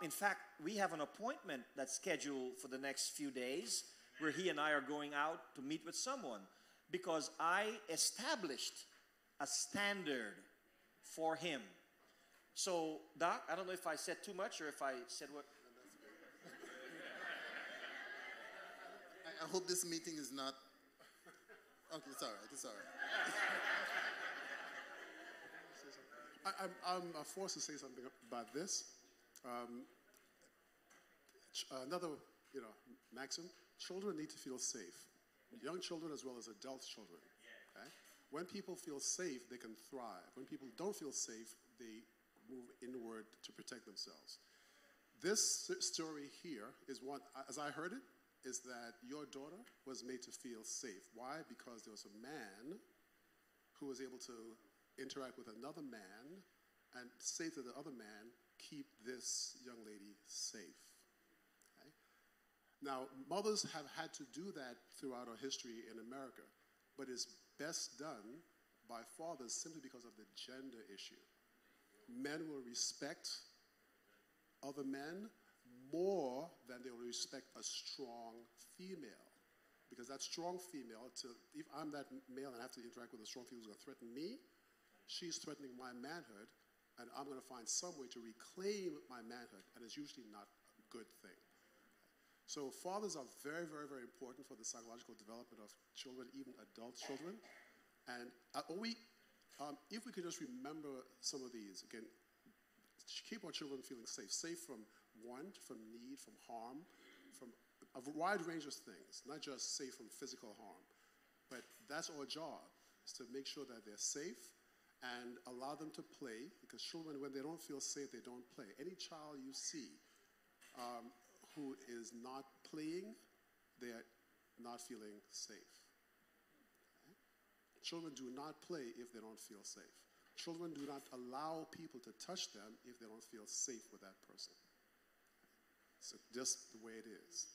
Speaker 2: In fact, we have an appointment that's scheduled for the next few days where he and I are going out to meet with someone because I established a standard for him. So, Doc, I don't know if I said too much or if I said what...
Speaker 1: I hope this meeting is not... Okay, it's all right, it's all right.
Speaker 6: I'm forced to say something about this. Another, maxim, children need to feel safe. Young children as well as adult children. Okay? When people feel safe, they can thrive. When people don't feel safe, they move inward to protect themselves. This story here is one, as I heard it, is that your daughter was made to feel safe. Why? Because there was a man who was able to interact with another man and say to the other man, keep this young lady safe. Okay? Now, mothers have had to do that throughout our history in America, but it's best done by fathers simply because of the gender issue. Men will respect other men more than they will respect a strong female. Because that strong female, if I'm that male and I have to interact with a strong female who's going to threaten me, she's threatening my manhood, and I'm going to find some way to reclaim my manhood, and it's usually not a good thing. So fathers are very, very, very important for the psychological development of children, even adult children. And if we could just remember some of these, again, keep our children feeling safe. Safe from want, from need, from harm, from a wide range of things, not just safe from physical harm. But that's our job, is to make sure that they're safe and allow them to play, because children, when they don't feel safe, they don't play. Any child you see who is not playing, they are not feeling safe. Okay? Children do not play if they don't feel safe. Children do not allow people to touch them if they don't feel safe with that person. So just the way it is.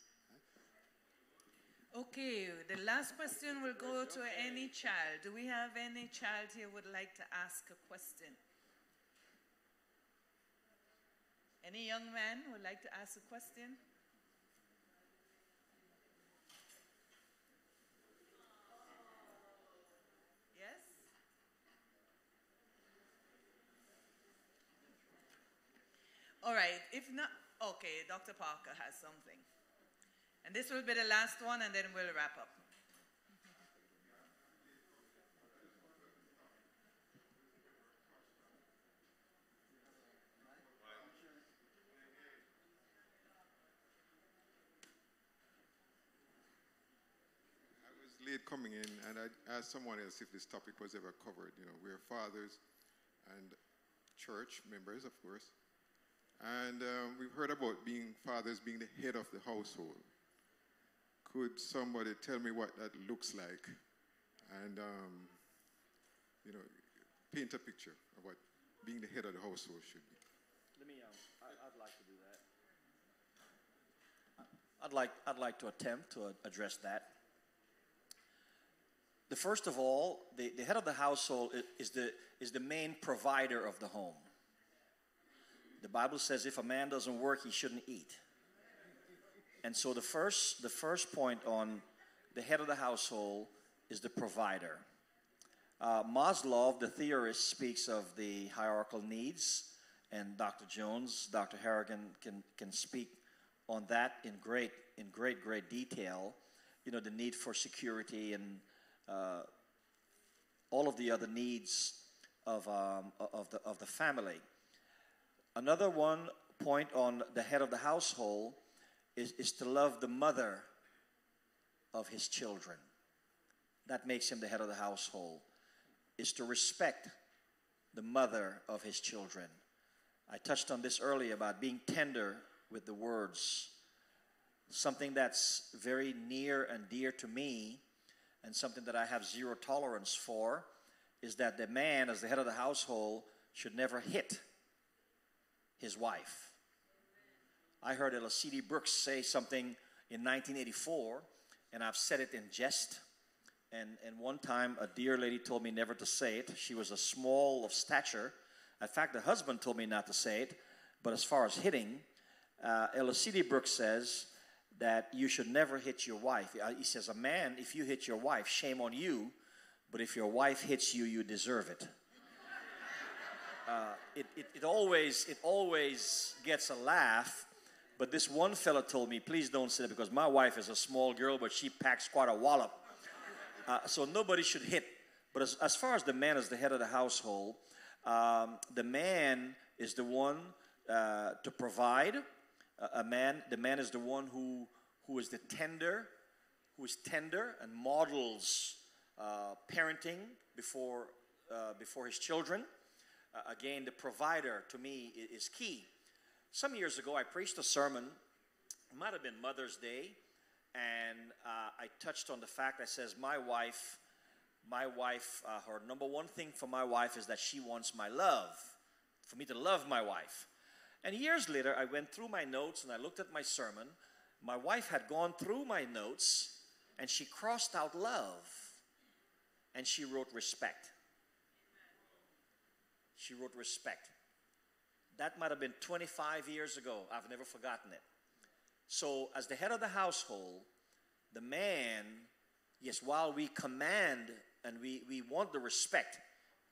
Speaker 3: Okay, the last question will go to any child. Do we have any child here who would like to ask a question? Any young man would like to ask a question? Yes? All right, if not, okay, Dr. Parker has something. And this will be the last one, and then we'll wrap up.
Speaker 12: I was late coming in, and I asked someone else if this topic was ever covered. We're fathers and church members, of course. And we've heard about fathers being the head of the household. Could somebody tell me what that looks like? And, paint a picture of what being the head of the household should be.
Speaker 2: I'd like to do that. I'd like to attempt to address that. First of all, the head of the household is the main provider of the home. The Bible says if a man doesn't work, he shouldn't eat. And so the first point on the head of the household is the provider. Maslow, the theorist, speaks of the hierarchical needs, and Dr. Jones, Dr. Harrigan can speak on that in great detail. The need for security and all of the other needs of the family. Another point on the head of the household is to love the mother of his children. That makes him the head of the household. Is to respect the mother of his children. I touched on this earlier about being tender with the words. Something that's very near and dear to me and something that I have zero tolerance for, is that the man, as the head of the household, should never hit his wife. I heard Ella C.D. Brooks say something in 1984, and I've said it in jest. And one time, a dear lady told me never to say it. She was a small of stature. In fact, the husband told me not to say it. But as far as hitting, Ella C.D. Brooks says that you should never hit your wife. He says, a man, if you hit your wife, shame on you. But if your wife hits you, you deserve it. It always gets a laugh. But this one fella told me, please don't say that, because my wife is a small girl, but she packs quite a wallop. So nobody should hit. But as far as the man as the head of the household, the man is the one to provide. The man is the one who is tender and models parenting before his children. Again, the provider to me is key. Some years ago, I preached a sermon. It might have been Mother's Day, and I touched on the fact. I says, my wife, her number one thing for my wife is that she wants my love, for me to love my wife. And years later, I went through my notes and I looked at my sermon. My wife had gone through my notes and she crossed out love and she wrote respect. She wrote respect. That might have been 25 years ago. I've never forgotten it. So as the head of the household, the man, yes, while we command and we want the respect,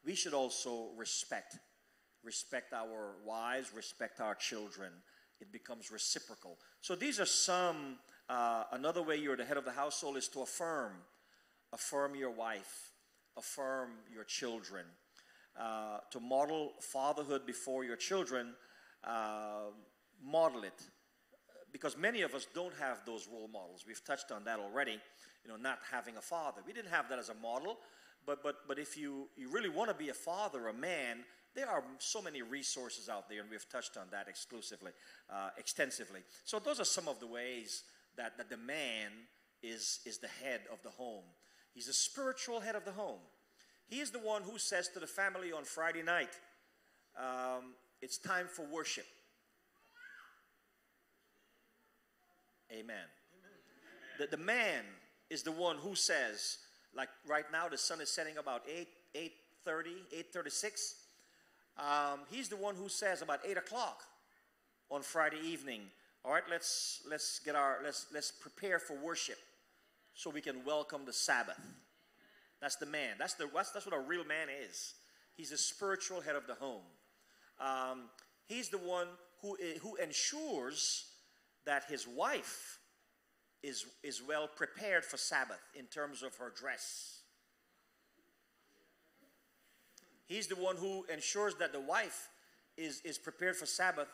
Speaker 2: we should also respect our wives, respect our children. It becomes reciprocal. So these are some, another way you're the head of the household is to affirm your wife, affirm your children. To model fatherhood before your children, model it. Because many of us don't have those role models. We've touched on that already, not having a father. We didn't have that as a model, but if you really want to be a father, a man, there are so many resources out there, and we've touched on that extensively. So those are some of the ways that the man is the head of the home. He's the spiritual head of the home. He is the one who says to the family on Friday night, it's time for worship. Amen. The man is the one who says, like right now the sun is setting about 8:36. He's the one who says about 8 o'clock on Friday evening, all right, let's prepare for worship so we can welcome the Sabbath. That's the man. That's what a real man is. He's the spiritual head of the home. He's the one who ensures that his wife is well prepared for Sabbath in terms of her dress. He's the one who ensures that the wife is prepared for Sabbath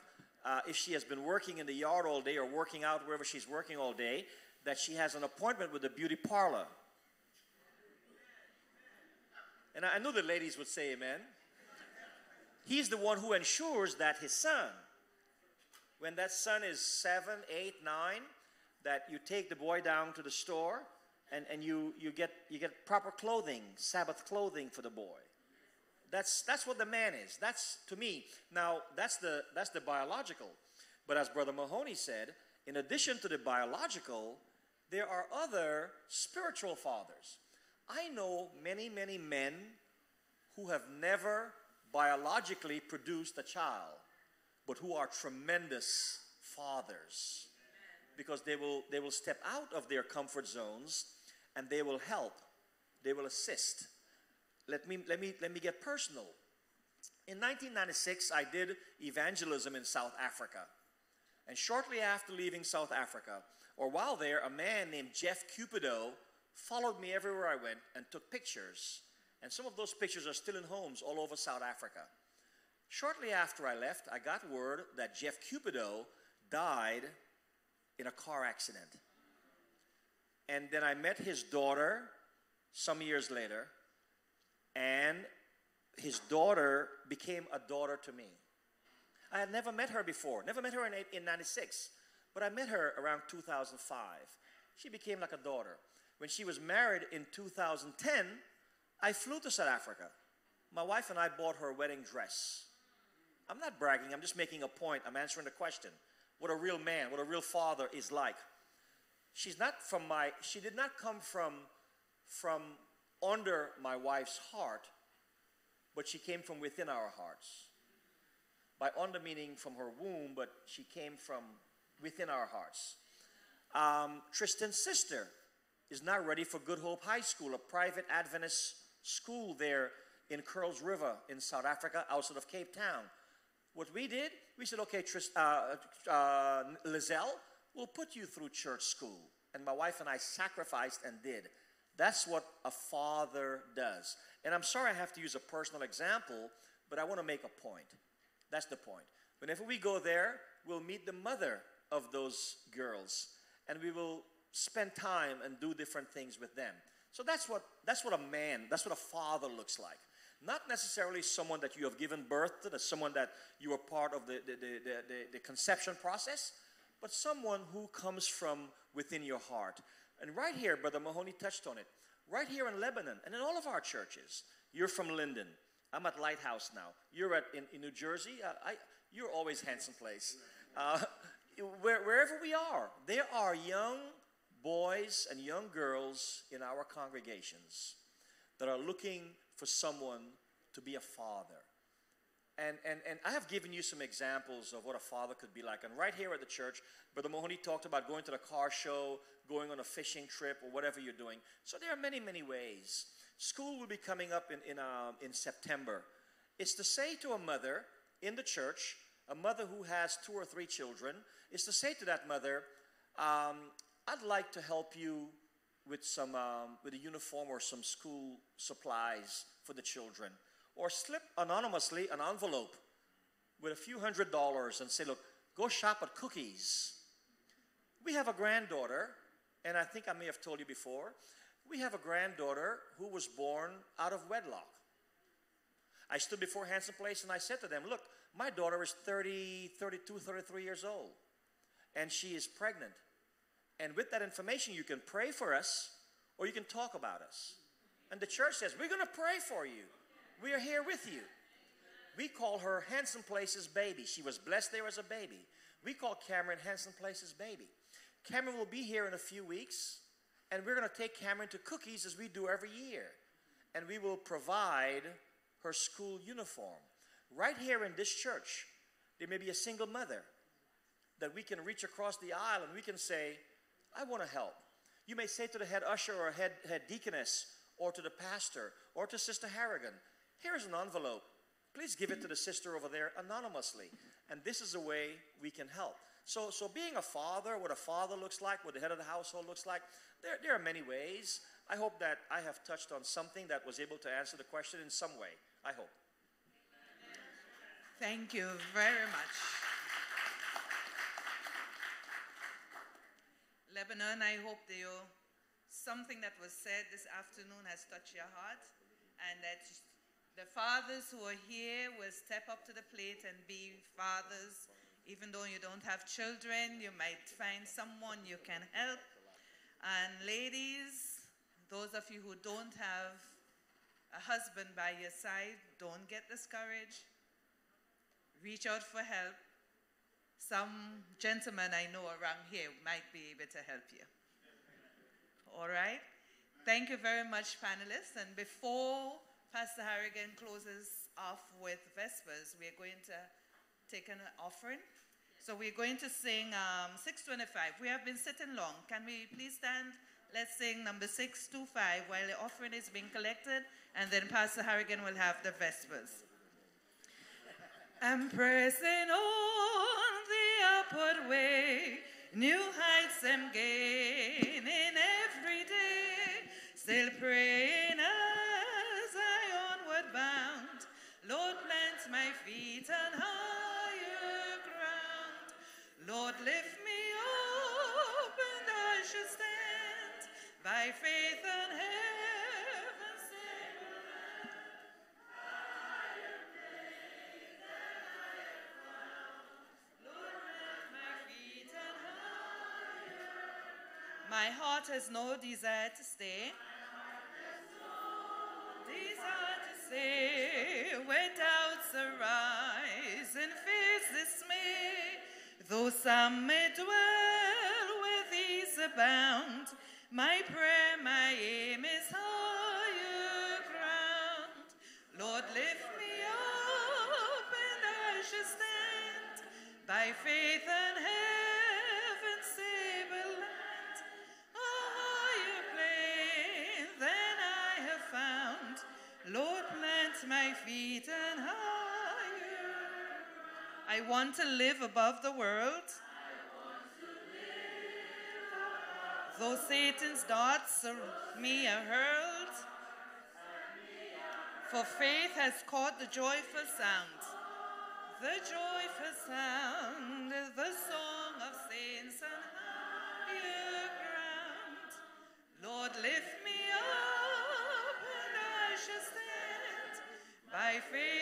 Speaker 2: if she has been working in the yard all day or working out wherever she's working all day, that she has an appointment with the beauty parlor. And I knew the ladies would say amen. He's the one who ensures that his son, when that son is 7, 8, 9, that you take the boy down to the store and you get proper clothing, Sabbath clothing for the boy. That's what the man is. That's, to me, now that's the biological. But as Brother Mahoney said, in addition to the biological, there are other spiritual fathers. I know many, many men who have never biologically produced a child, but who are tremendous fathers, because they will step out of their comfort zones and they will help, they will assist. Let me get personal. In 1996, I did evangelism in South Africa. And shortly after leaving South Africa, or while there, a man named Jeff Cupido followed me everywhere I went and took pictures. And some of those pictures are still in homes all over South Africa. Shortly after I left, I got word that Jeff Cupido died in a car accident. And then I met his daughter some years later, and his daughter became a daughter to me. I had never met her before, never met her in 96, but I met her around 2005. She became like a daughter. When she was married in 2010, I flew to South Africa. My wife and I bought her a wedding dress. I'm not bragging, I'm just making a point. I'm answering the question. What a real man, what a real father is like. She did not come from under my wife's heart, but she came from within our hearts. By under meaning from her womb, but she came from within our hearts. Tristan's sister is now ready for Good Hope High School, a private Adventist school there in Curls River in South Africa, outside of Cape Town. What we did, we said, okay, Lizelle, we'll put you through church school. And my wife and I sacrificed and did. That's what a father does. And I'm sorry I have to use a personal example, but I want to make a point. That's the point. Whenever we go there, we'll meet the mother of those girls, and we will spend time and do different things with them. So that's what a father looks like. Not necessarily someone that you have given birth to, that's someone that you are part of the conception process, but someone who comes from within your heart. And right here, Brother Mahoney touched on it, right here in Lebanon and in all of our churches. You're from Linden. I'm at Lighthouse now. You're in New Jersey. You're always handsome place. Wherever we are, there are young boys and young girls in our congregations that are looking for someone to be a father. And I have given you some examples of what a father could be like. And right here at the church, Brother Mahoney talked about going to the car show, going on a fishing trip, or whatever you're doing. So there are many, many ways. School will be coming up in September. It's to say to a mother in the church, a mother who has 2 or 3 children, is to say to that mother, I'd like to help you with with a uniform or some school supplies for the children. Or slip anonymously an envelope with a few $100s and say, look, go shop at Cookies. We have a granddaughter, and I think I may have told you before, we have a granddaughter who was born out of wedlock. I stood before Hanson Place and I said to them, look, my daughter is 30, 32, 33 years old, and she is pregnant. And with that information, you can pray for us, or you can talk about us. And the church says, we're going to pray for you. We are here with you. We call her Hanson Place's baby. She was blessed there as a baby. We call Cameron Hanson Place's baby. Cameron will be here in a few weeks, and we're going to take Cameron to Cookies as we do every year. And we will provide her school uniform. Right here in this church, there may be a single mother that we can reach across the aisle and we can say, I want to help. You may say to the head usher or head deaconess or to the pastor or to Sister Harrigan, here's an envelope. Please give it to the sister over there anonymously. And this is a way we can help. So being a father, what a father looks like, what the head of the household looks like, there are many ways. I hope that I have touched on something that was able to answer the question in some way. I hope.
Speaker 3: Thank you very much. Lebanon, I hope something that was said this afternoon has touched your heart, and that the fathers who are here will step up to the plate and be fathers. Even though you don't have children, you might find someone you can help. And ladies, those of you who don't have a husband by your side, don't get discouraged. Reach out for help. Some gentlemen I know around here might be able to help you. All right? Thank you very much, panelists. And before Pastor Harrigan closes off with Vespers, we're going to take an offering. So we're going to sing 625. We have been sitting long. Can we please stand? Let's sing number 625 while the offering is being collected, and then Pastor Harrigan will have the Vespers. I'm pressing on the upward way, new heights I'm gaining every day, still praying as I onward bound. Lord, plant my feet on higher ground. Lord, lift me up and I shall stand by faith on heaven's sacred land. Higher faith and higher ground. Lord, plant my feet on higher ground. My heart has no desire to stay. Desire to stay where doubts arise and fears dismay. Though some may dwell where these abound, my prayer, my aim is higher ground. Lord, lift me up and I shall stand by faith and heaven's stable land. A higher plane than I have found. Lord, plant my feet and higher. I want to live above the world. Though Satan's darts at me are hurled, for faith has caught the joyful sound. The joyful sound is the song of saints on higher ground. Lord, lift me up and I shall stand by faith